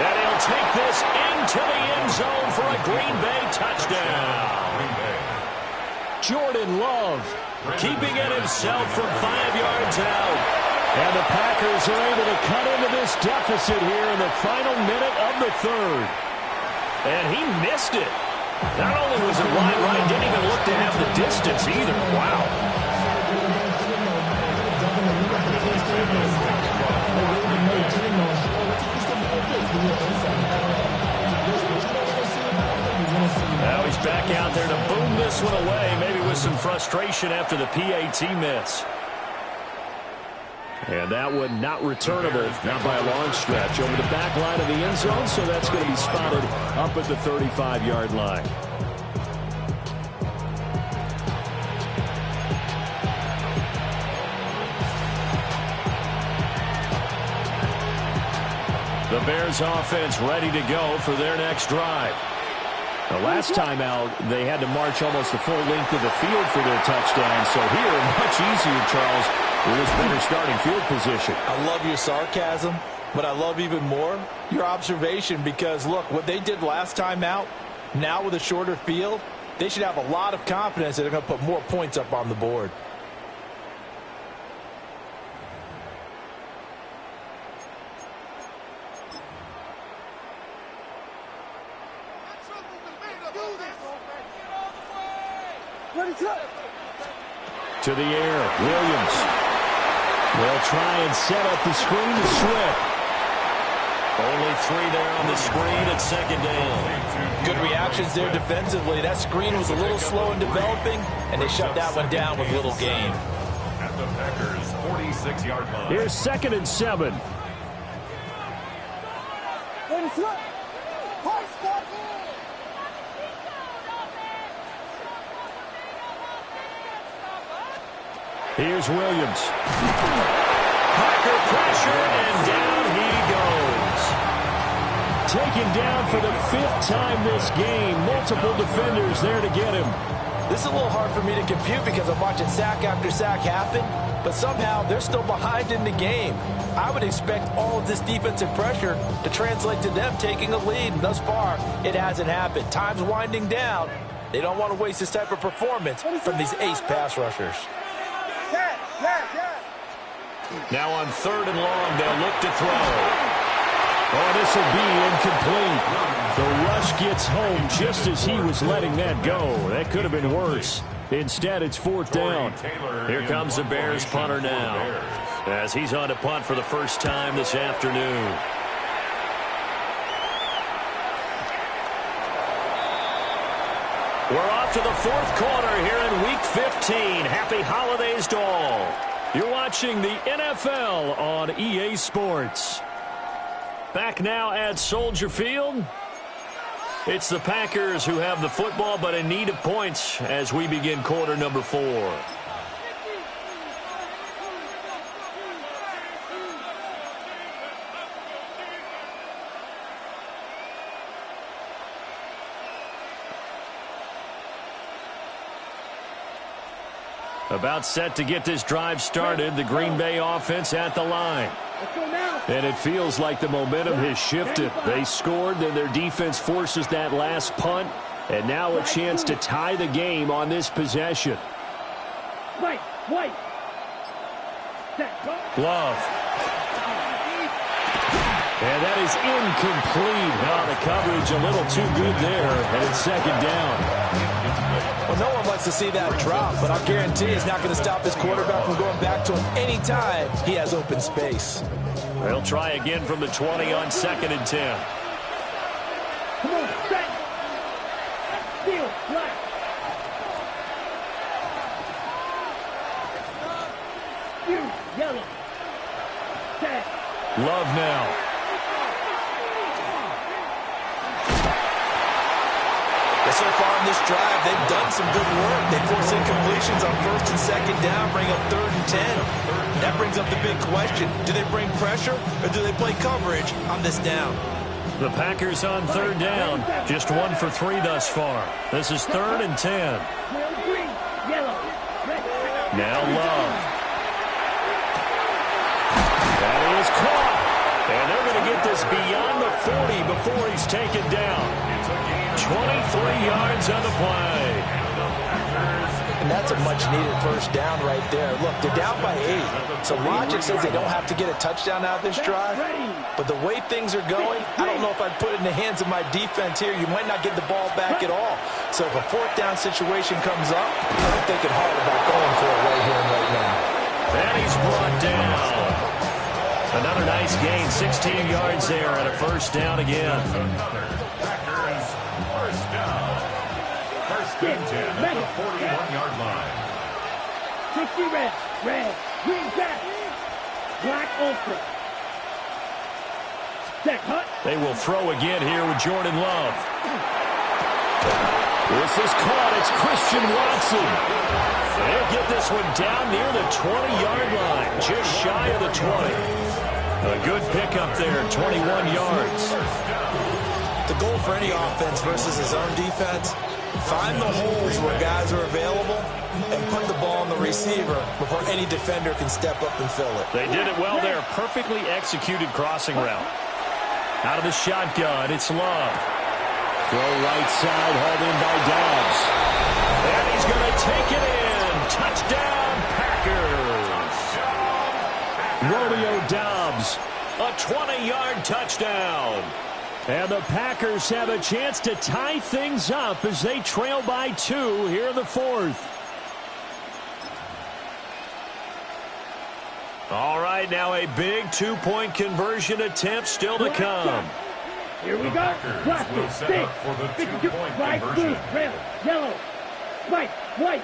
And he'll take this into the end zone for a Green Bay touchdown. Jordan Love keeping it himself from 5 yards out. And the Packers are able to cut into this deficit here in the final minute of the third. And he missed it. Not only was it wide right, didn't even look to have the distance either. Wow. Now he's back out there to boom this one away, maybe with some frustration after the PAT miss. And that one not returnable, not by a long stretch. Over the back line of the end zone, so that's going to be spotted up at the 35-yard line. The Bears offense ready to go for their next drive. The last time out, they had to march almost the full length of the field for their touchdown. So here, much easier, Charles, with this better starting field position. I love your sarcasm, but I love even more your observation because, look, what they did last time out, now with a shorter field, they should have a lot of confidence that they're going to put more points up on the board. To the air, Williams. They'll try and set up the screen to Swift. Only 3 there on the screen at second down. Good reactions there defensively. That screen was a little slow in developing, and they shut that one down with little gain. At the Packers' 46-yard line. Here's 2nd and 7. Here's Williams. Packer pressure, and down he goes. Taken down for the 5th time this game. Multiple defenders there to get him. This This is a little hard for me to compute because I'm watching sack after sack happen, but somehow they're still behind in the game. I would expect all of this defensive pressure to translate to them taking a lead, and thus far, it hasn't happened. Time's winding down. They don't want to waste this type of performance from these ace pass rushers. Now on 3rd and long, they'll look to throw. Oh, this will be incomplete. The rush gets home just as he was letting that go. That could have been worse. Instead, it's 4th down. Here comes the Bears punter now, as he's on to punt for the first time this afternoon. We're off to the 4th quarter here in Week 15. Happy holidays to all. You're watching the NFL on EA Sports. Back now at Soldier Field. It's the Packers who have the football, but in need of points as we begin quarter number 4. About set to get this drive started, the Green Bay offense at the line. And it feels like the momentum has shifted. They scored, then their defense forces that last punt, and now a chance to tie the game on this possession. Love. And that is incomplete. Oh, the coverage a little too good there, and it's 2nd down. Well, no one wants to see that drop, but I'll guarantee it's not going to stop this quarterback from going back to him anytime he has open space. They'll try again from the 20 on 2nd and 10. Come on, set. Steal, right. You, yellow. Set. Love now. So far in this drive, they've done some good work. They force incompletions on 1st and 2nd down, bring up 3rd and 10. That brings up the big question. Do they bring pressure or do they play coverage on this down? The Packers on 3rd down, just 1 for 3 thus far. This is 3rd and 10. Now Love. That is caught. And they're going to get this beyond the 40 before he's taken down. 23 yards on the play. And that's a much-needed first down right there. Look, they're down by 8. So logic says they don't have to get a touchdown out of this drive. But the way things are going, I don't know if I'd put it in the hands of my defense here. You might not get the ball back at all. So if a 4th down situation comes up, I'm thinking hard about going for it right here and right now. And he's brought down. Another nice gain, 16 yards there, and a first down again. First and 10 at the 41-yard line. 60 red, green back, black ultra. Set, cut. They will throw again here with Jordan Love. This is caught. It's Christian Watson. They'll get this one down near the 20-yard line, just shy of the 20. A good pickup there, 21 yards. The goal for any offense versus his own defense, find the holes where guys are available and put the ball on the receiver before any defender can step up and fill it. They did it well there. Perfectly executed crossing route. Out of the shotgun, it's Love. Throw right side, hauled in by Dobbs. And he's going to take it in. Touchdown, Packers. Romeo Dobbs, a 20-yard touchdown. And the Packers have a chance to tie things up as they trail by 2 here in the 4th. All right, now a big 2-point conversion attempt still to come. Here we go. Packers will set up for the 2-point conversion. Blue, red, yellow, white, white.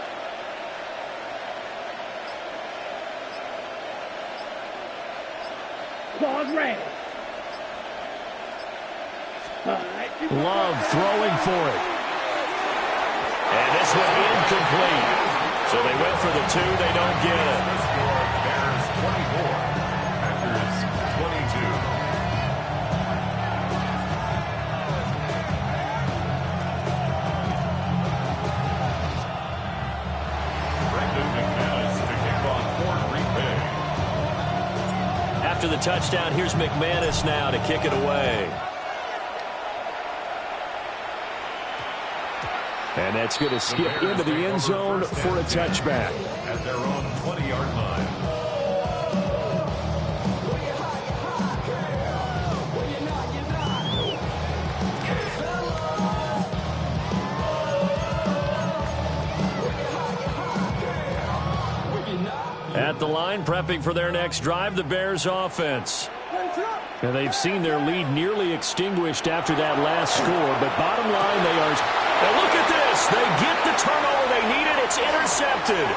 Claws red. Love throwing for it. And this one incomplete. So they went for the 2. They don't get it. Bears 24. Packers 22. after the touchdown. Here's McManus now to kick it away. And that's going to skip into the end zone for a touchback. At their own 20-yard line. At the line, prepping for their next drive, the Bears offense. And they've seen their lead nearly extinguished after that last score. But bottom line, they are... And look at this. They get the turnover they needed. It's intercepted.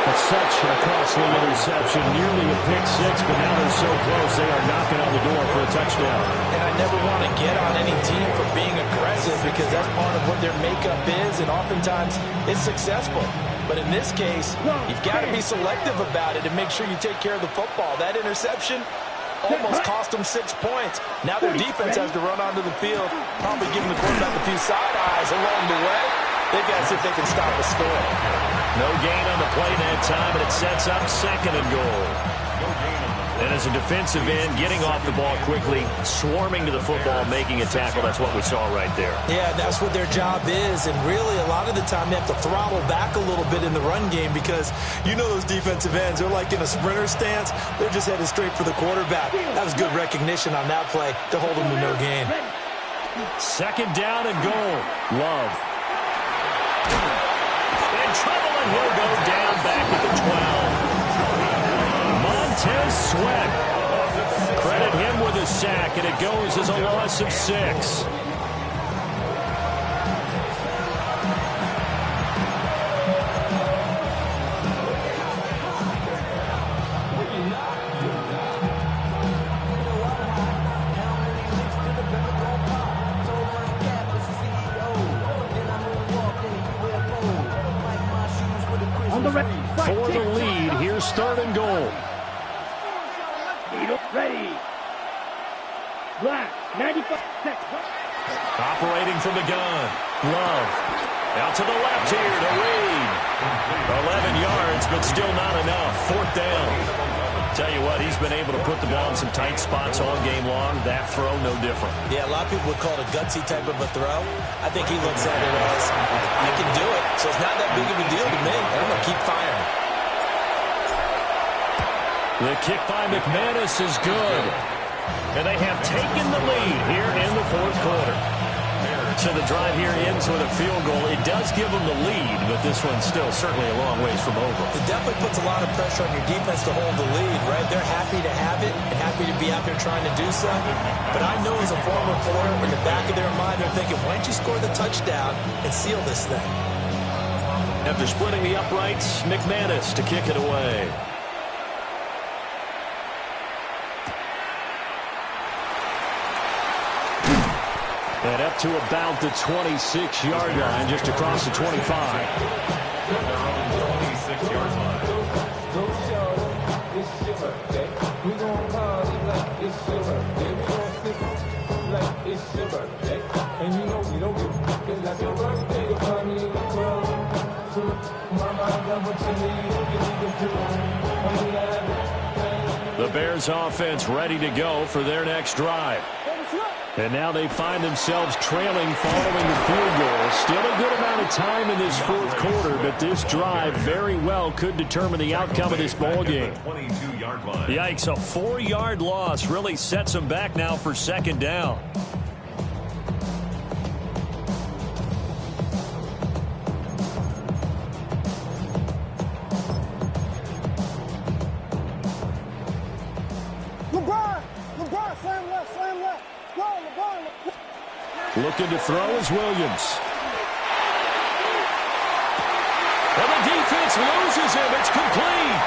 That's such a costly interception. Nearly a pick six, but now they're so close. They are knocking on the door for a touchdown. And I never want to get on any team for being aggressive because that's part of what their makeup is, and oftentimes it's successful. But in this case, you've got to be selective about it and make sure you take care of the football. That interception almost cost them 6 points. Now their defense has to run onto the field, probably giving the quarterback a few side eyes along the way. They've got to see if they can stop the score. No gain on the play that time, and it sets up 2nd and goal. And as a defensive end, getting off the ball quickly, swarming to the football, making a tackle, that's what we saw right there. Yeah, that's what their job is, and really a lot of the time they have to throttle back a little bit in the run game because you know those defensive ends, they're like in a sprinter stance. They're just headed straight for the quarterback. That was good recognition on that play to hold them to no gain. 2nd down and goal. Love. In trouble, and he'll go down back at the 12. Montez Sweat. Credit him with a sack, and it goes as a loss of 6. For the lead, here's 3rd and goal. Ready. Black, 95 seconds. Operating from the gun. Love. Out to the left here to Reed. 11 yards, but still not enough. 4th down. Tell you what, he's been able to put the ball in some tight spots all game long. That throw, no different. Yeah, a lot of people would call it a gutsy type of a throw. I think he looks at it as, I can do it, so it's not that big of a deal to me, and I'm going to keep firing. The kick by McManus is good. And they have taken the lead here in the 4th quarter. So the drive here ends with a field goal. It does give them the lead, but this one's still certainly a long ways from over. It definitely puts a lot of pressure on your defense to hold the lead, right? They're happy to have it and happy to be out there trying to do so. But I know as a former player, in the back of their mind, they're thinking, why don't you score the touchdown and seal this thing? After splitting the uprights, McManus to kick it away. And up to about the 26-yard line, just across the 25. 26-yard line. The Bears offense ready to go for their next drive. And now they find themselves trailing following the field goal. Still a good amount of time in this 4th quarter, but this drive very well could determine the outcome of this ball game. 22-yard line. Yikes, a 4-yard loss really sets them back now for 2nd down. Looking to throw is Williams. And the defense loses him. It's complete.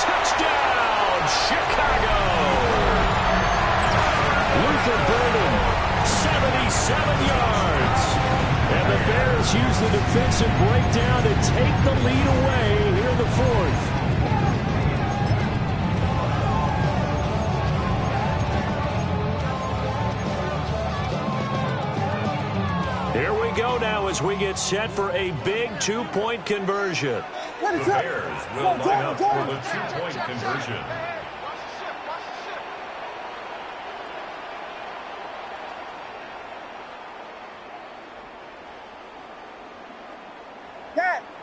Touchdown, Chicago. Luther Burden, 77 yards. And the Bears use the defensive breakdown to take the lead away here in the 4th. Here we go now as we get set for a big two-point conversion. The Bears will line up for the two-point conversion.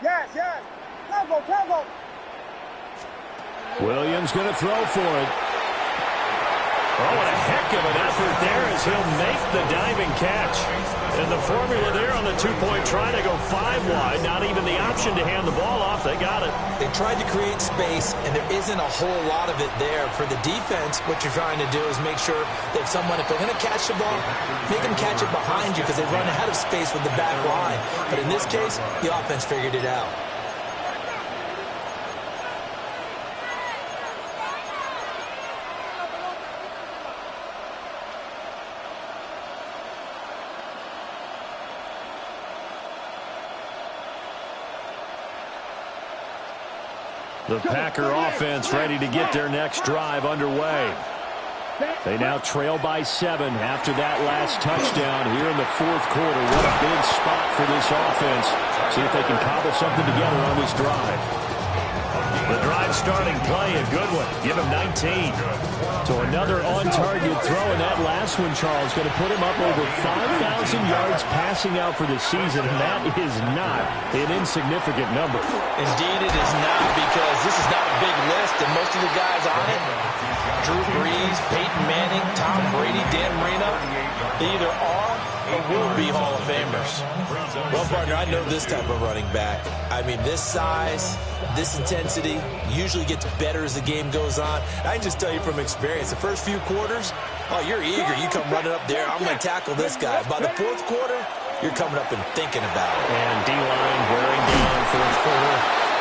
Yes. Tempo. Williams going to throw for it. Oh, what a heck of an effort there as he'll make the diving catch. And the formula there on the two-point try to go 5 wide. Not even the option to hand the ball off. They got it. They tried to create space, and there isn't a whole lot of it there. For the defense, what you're trying to do is make sure that if they're going to catch the ball, make them catch it behind you because they run out of space with the back line. But in this case, the offense figured it out. The Packer offense ready to get their next drive underway. They now trail by 7 after that last touchdown here in the fourth quarter. What a big spot for this offense. See if they can cobble something together on this drive. The drive starting play, a good one. Give him 19. So another on-target throw, and that last one, Charles, going to put him up over 5,000 yards passing out for the season. And that is not an insignificant number. Indeed it is not, because this is not a big list, and most of the guys on it, Drew Brees, Peyton Manning, Tom Brady, Dan Marino, they either are or will be Hall of Famers. Well, partner, I know this type of running back. I mean, this size, this intensity usually gets better as the game goes on. I can just tell you from experience, the first few quarters, oh, you're eager. You come running up there, I'm going to tackle this guy. By the fourth quarter, you're coming up and thinking about it. And D-line wearing down fourth quarter.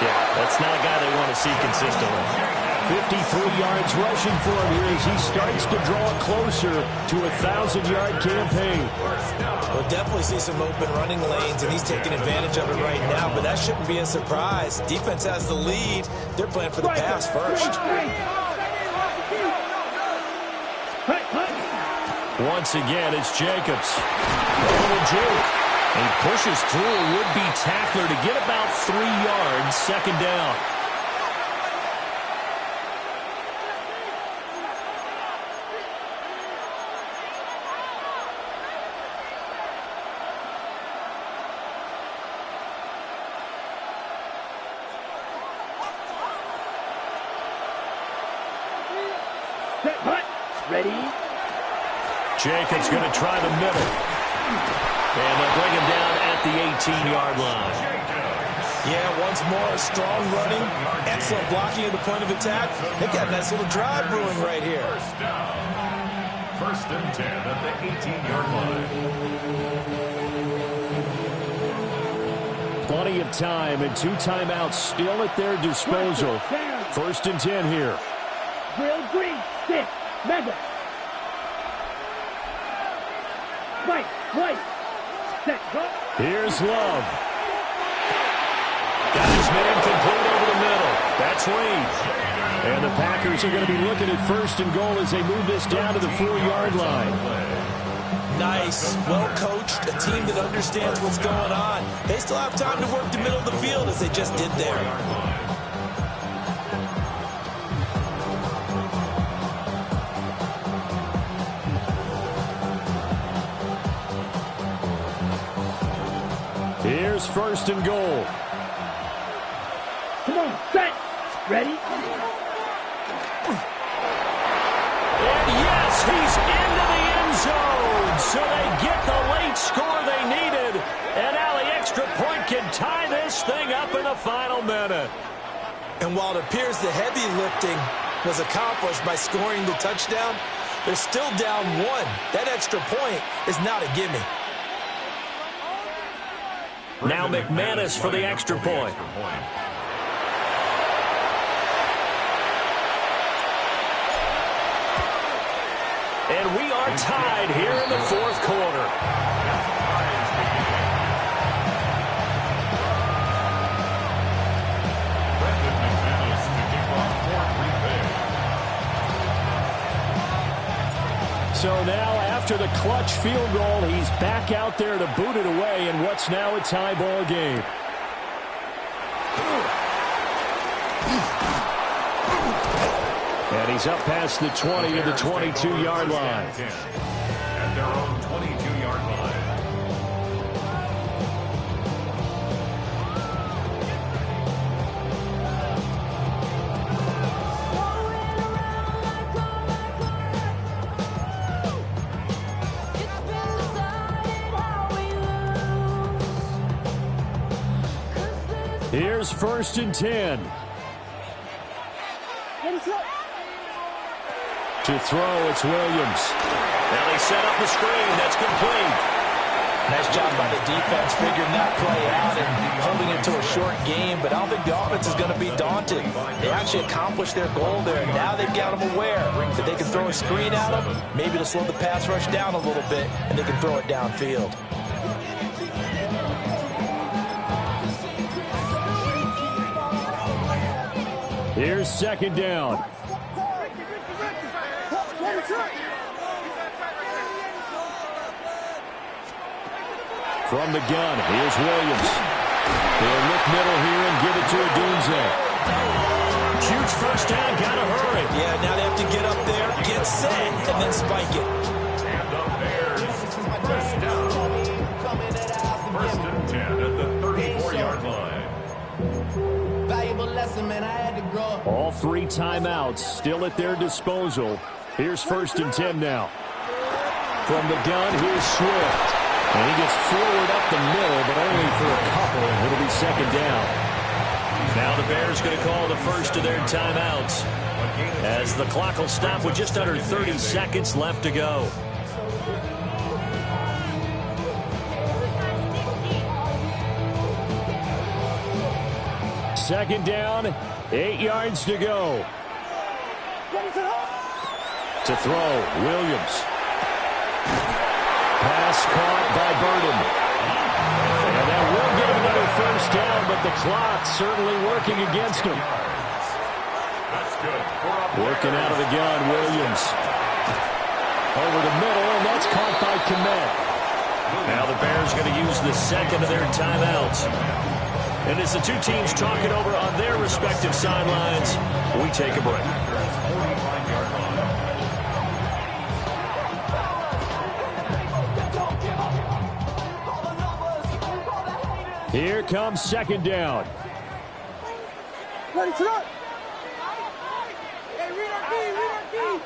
Yeah, that's not a guy they want to see consistently. 53 yards rushing for him here as he starts to draw it closer to a 1,000-yard campaign. We'll definitely see some open running lanes, and he's taking advantage of it right now, but that shouldn't be a surprise. Defense has the lead. They're playing for the pass first. Once again, it's Jacobs. A little juke. He pushes through a would-be tackler to get about 3 yards, second down. Ready? Jacobs going to try the middle. And they'll bring him down at the 18-yard line. Yeah, once more, strong running, excellent blocking at the point of attack. They've got a nice little drive brewing right here. First and 10 at the 18-yard line. Plenty of time and 2 timeouts still at their disposal. First and 10 here. Drill green, stick, Madden. Right, set, go. Here's Love. Got his man complete over the middle. That's Reed. And the Packers are going to be looking at first and goal as they move this down to the 4-yard line. Nice, well-coached, a team that understands what's going on. They still have time to work the middle of the field as they just did there. Here's first and goal. Come on, set, ready? And yes, he's into the end zone. So they get the late score they needed. And now the extra point can tie this thing up in the final minute. And while it appears the heavy lifting was accomplished by scoring the touchdown, they're still down 1. That extra point is not a gimme. Now McManus for the extra point. And we are tied here in the fourth quarter. So now after the clutch field goal, he's back out there to boot it away in what's now a tie ball game. And he's up past the 20 to the 22-yard line. At their own 22-yard line. Here's 1st and 10. To throw, it's Williams. Now they set up the screen. That's complete. Nice job by the defense figuring that play out and holding it to a short game, but I don't think the offense is going to be daunted. They actually accomplished their goal there. Now they've got them aware that they can throw a screen at them, maybe to slow the pass rush down a little bit, and they can throw it downfield. Here's 2nd down. From the gun, here's Williams. They'll look middle here and give it to Odunze. Huge 1st down, gotta hurry. Yeah, now they have to get up there, get set, and then spike it. And the Bears, 1st down. 1st and 10 at the 34-yard line. Valuable lesson, man. I had to grow. All 3 timeouts still at their disposal. Here's 1st and 10 now. From the gun, here's Swift. And he gets forward up the middle, but only for a couple. It'll be 2nd down. Now the Bears going to call the first of their timeouts, as the clock will stop with just under 30 seconds left to go. Second down, 8 yards to go. To throw, Williams. Pass caught by Burden. And that will give him another 1st down, but the clock certainly working against him. That's good. Working out of the gun, Williams. Over the middle, and that's caught by Kmet. Now the Bears going to use the 2nd of their timeouts. And as the 2 teams talk it over on their respective sidelines, we take a break. Here comes 2nd down. Ready, sit up. Hey, read our key, read our key.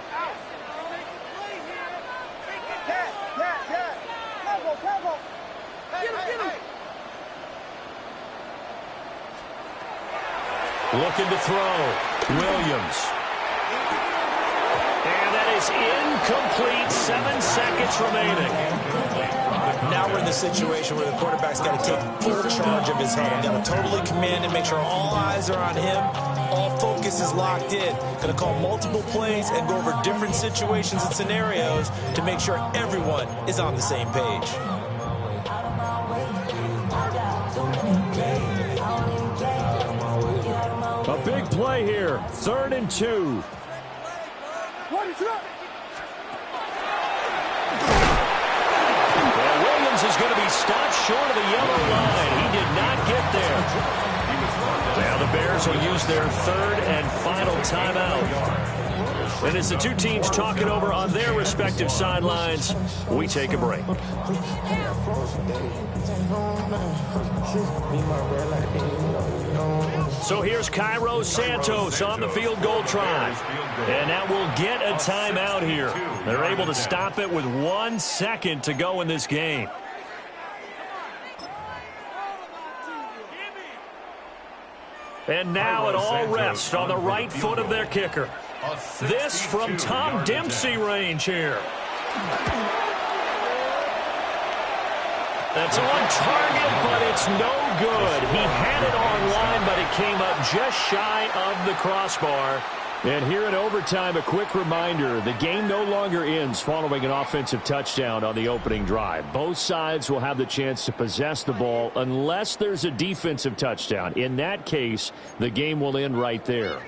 Yeah. Cargo. Get him. Looking to throw. Williams. And that is incomplete. 7 seconds remaining. Now we're in the situation where the quarterback's got to take full charge of his huddle. Got to totally command and make sure all eyes are on him. All focus is locked in. Going to call multiple plays and go over different situations and scenarios to make sure everyone is on the same page. A big play here. 3rd and 2. Is going to be stopped short of the yellow line. He did not get there. Now the Bears will use their 3rd and final timeout. And as the 2 teams talk it over on their respective sidelines, we take a break. So here's Cairo Santos on the field goal try. And that will get a timeout here. They're able to stop it with 1 second to go in this game. And now it all rests on the right foot of their kicker. This from Tom Dempsey range here. That's on target, but it's no good. He had it on line, but it came up just shy of the crossbar. And here in overtime, a quick reminder, the game no longer ends following an offensive touchdown on the opening drive. Both sides will have the chance to possess the ball unless there's a defensive touchdown. In that case, the game will end right there.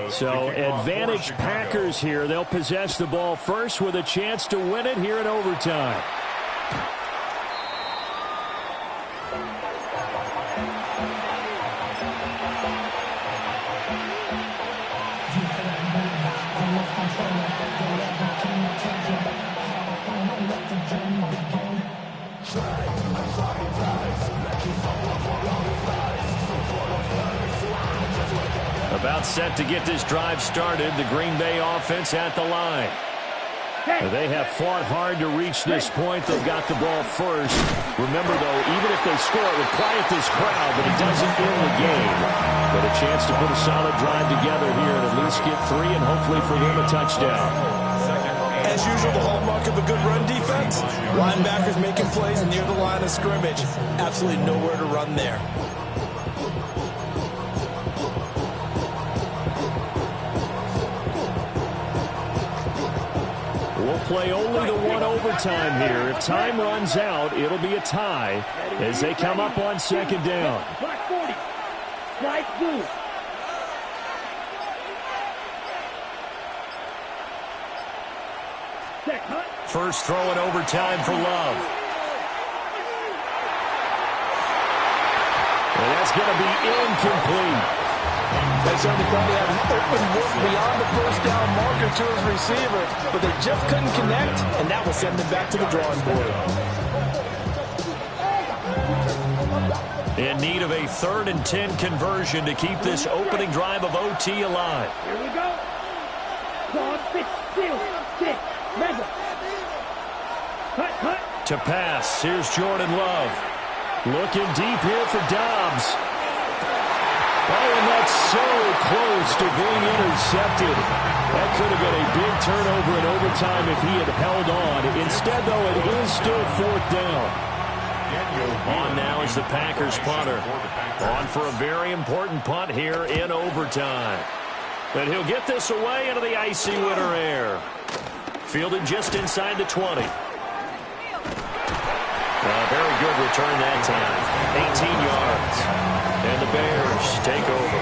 So advantage Packers here. They'll possess the ball first with a chance to win it here in overtime. About set to get this drive started. The Green Bay offense at the line. They have fought hard to reach this point. They've got the ball first. Remember, though, even if they score, it would quiet this crowd, but it doesn't end the game. But a chance to put a solid drive together here and at least get 3 and hopefully for them a touchdown. As usual, the hallmark of a good run defense, linebackers making plays near the line of scrimmage. Absolutely nowhere to run there. We'll play only the one overtime here. If time runs out, it'll be a tie as they come up on second down. Black 40. Strike blue. First throw in overtime for Love. And that's going to be incomplete. They certainly probably have an open look beyond the first down marker to his receiver, but they just couldn't connect, and that will send them back to the drawing board. In need of a 3rd and 10 conversion to keep this opening drive of OT alive. Here we go. Claude, fix, steal, stick, mega. Cut. To pass, here's Jordan Love. Looking deep here for Dobbs. Oh, and that's so close to being intercepted. That could have been a big turnover in overtime if he had held on. Instead, though, it is still 4th down. On now is the Packers punter. On for a very important punt here in overtime. But he'll get this away into the icy winter air. Fielded just inside the 20. Very good return that time. 18 yards. And the Bears take over.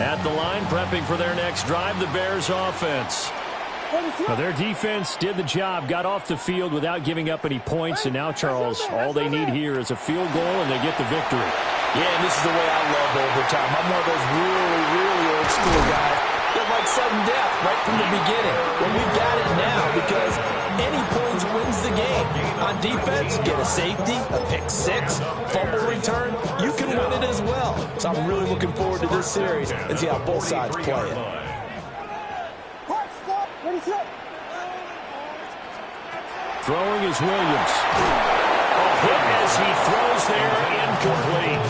At the line, prepping for their next drive, the Bears offense. Well, their defense did the job, got off the field without giving up any points, and now, Charles, all they need here is a field goal, and they get the victory. Yeah, and this is the way I love overtime. I'm one of those really, really old school guys that like sudden death right from the beginning. Well, we've got it now because any points wins the game. On defense, get a safety, a pick 6, fumble return, you can win it as well. So I'm really looking forward to this series and see how both sides play it. Throwing is Williams. Hit as he throws there, incomplete.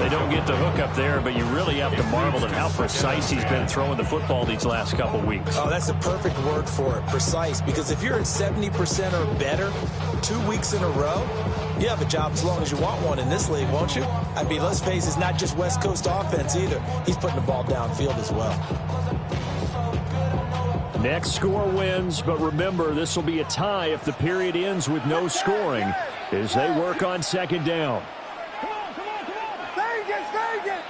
They don't get the hook up there, but you really have to marvel at how precise he's been throwing the football these last couple weeks. Oh, that's the perfect word for it, precise. Because if you're at 70% or better 2 weeks in a row, you have a job as long as you want one in this league, won't you? I mean, let's face it, it's not just West Coast offense either. He's putting the ball downfield as well. Next score wins, but remember, this will be a tie if the period ends with no scoring as they work on second down. Come on. Stage it.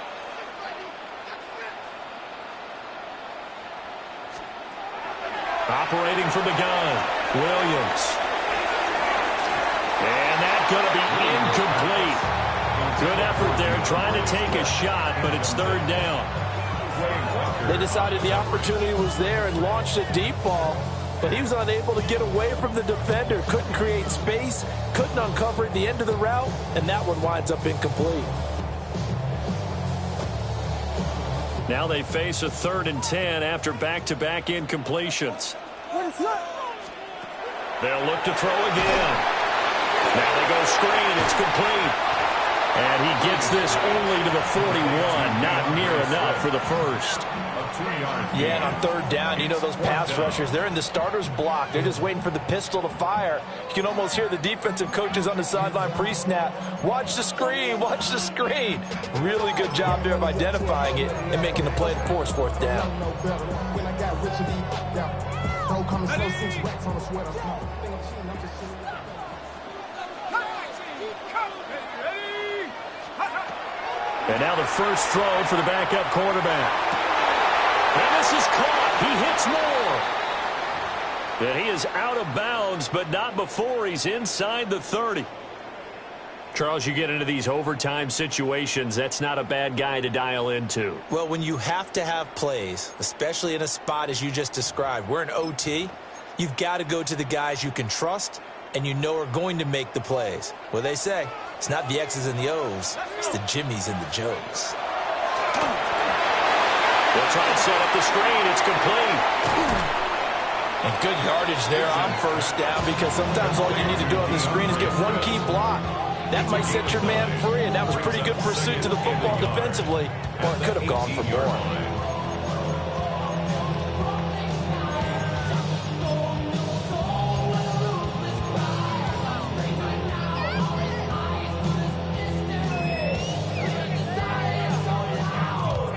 Operating from the gun, Williams. And that's going to be incomplete. Good effort there trying to take a shot, but it's 3rd down. They decided the opportunity was there and launched a deep ball, but he was unable to get away from the defender, couldn't create space, couldn't uncover at the end of the route, and that one winds up incomplete. Now they face a 3rd and 10 after back-to-back incompletions. They'll look to throw again. Now they go screen. It's complete. And he gets this only to the 41, not near enough for the first. Yeah, and on third down, you know those pass rushers, they're in the starter's block. They're just waiting for the pistol to fire. You can almost hear the defensive coaches on the sideline pre-snap. Watch the screen, watch the screen. Really good job there of identifying it and making the play to force fourth down. And now the first throw for the backup quarterback. And this is caught. He hits more. And he is out of bounds, but not before he's inside the 30. Charles, you get into these overtime situations, that's not a bad guy to dial into. Well, when you have to have plays, especially in a spot as you just described, we're in OT, you've got to go to the guys you can trust and you know are going to make the plays. Well, they say, it's not the X's and the O's, it's the Jimmies and the Joes. They'll try and set up the screen. It's complete. And good yardage there on first down because sometimes all you need to do on the screen is get one key block. That might set your man free, and that was pretty good pursuit to the football defensively. Or it could have gone for more.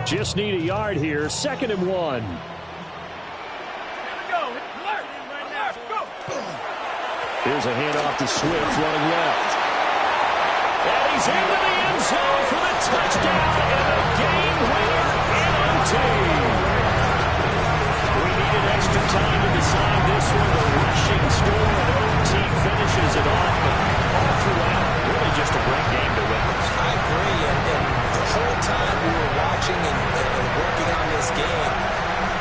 Just need a yard here. 2nd and 1. Here's a handoff to Swift running left. And he's into the end zone for the touchdown and a game winner NOT. We needed extra time to decide this one. The rushing score and OT finishes it off. But all throughout, really just a great game to witness. I agree, and the whole time we were watching and working on this game,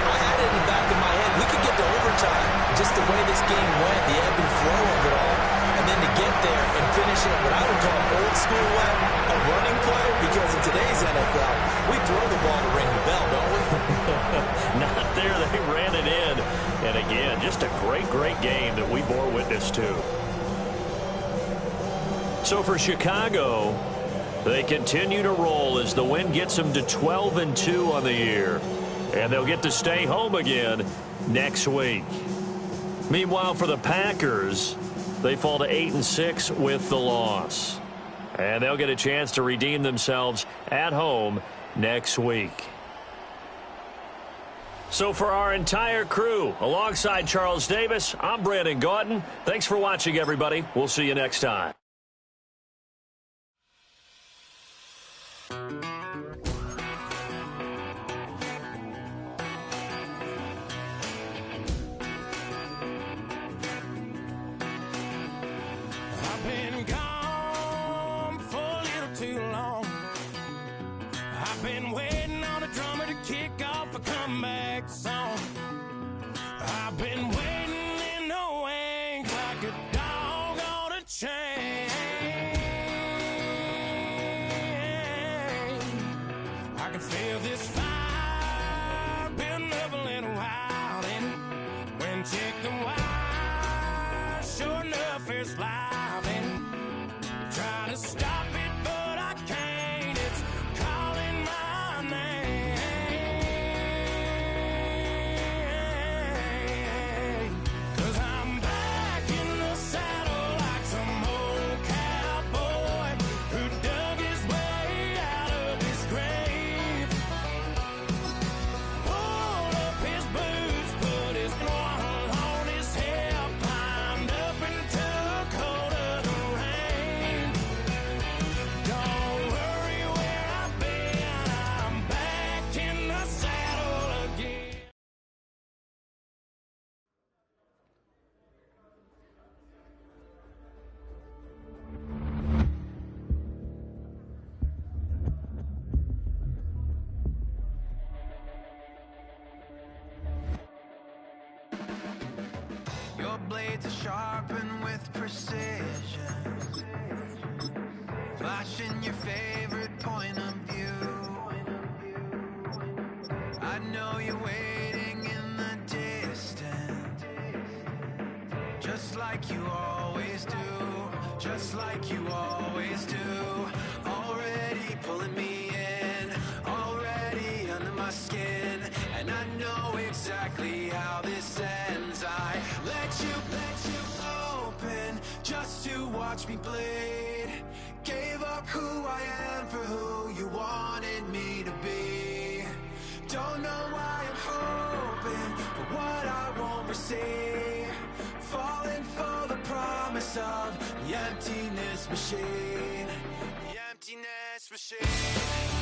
I had it in the back of my head. We could get to overtime. Just the way this game went, the ebb and flow of it all. And then to get there and finish it what I would call old school way, a running play, because in today's NFL, we throw the ball to ring the bell, don't we? Not there. They ran it in. And again, just a great, great game that we bore witness to. So for Chicago, they continue to roll as the win gets them to 12-2 on the year. And they'll get to stay home again next week. Meanwhile, for the Packers, they fall to 8-6 with the loss. And they'll get a chance to redeem themselves at home next week. So for our entire crew, alongside Charles Davis, I'm Brandon Gaudin. Thanks for watching, everybody. We'll see you next time. Blades are sharpened with precision, flashing your favorite point of view. I know you're waiting in the distance, just like you always do. just like you always do. Already pulling me in, already under my skin, and I know exactly how this ends. I let you open just to watch me bleed. Gave up who I am for who you wanted me to be. Don't know why I'm hoping for what I won't receive. Falling for the promise of the emptiness machine. The emptiness machine.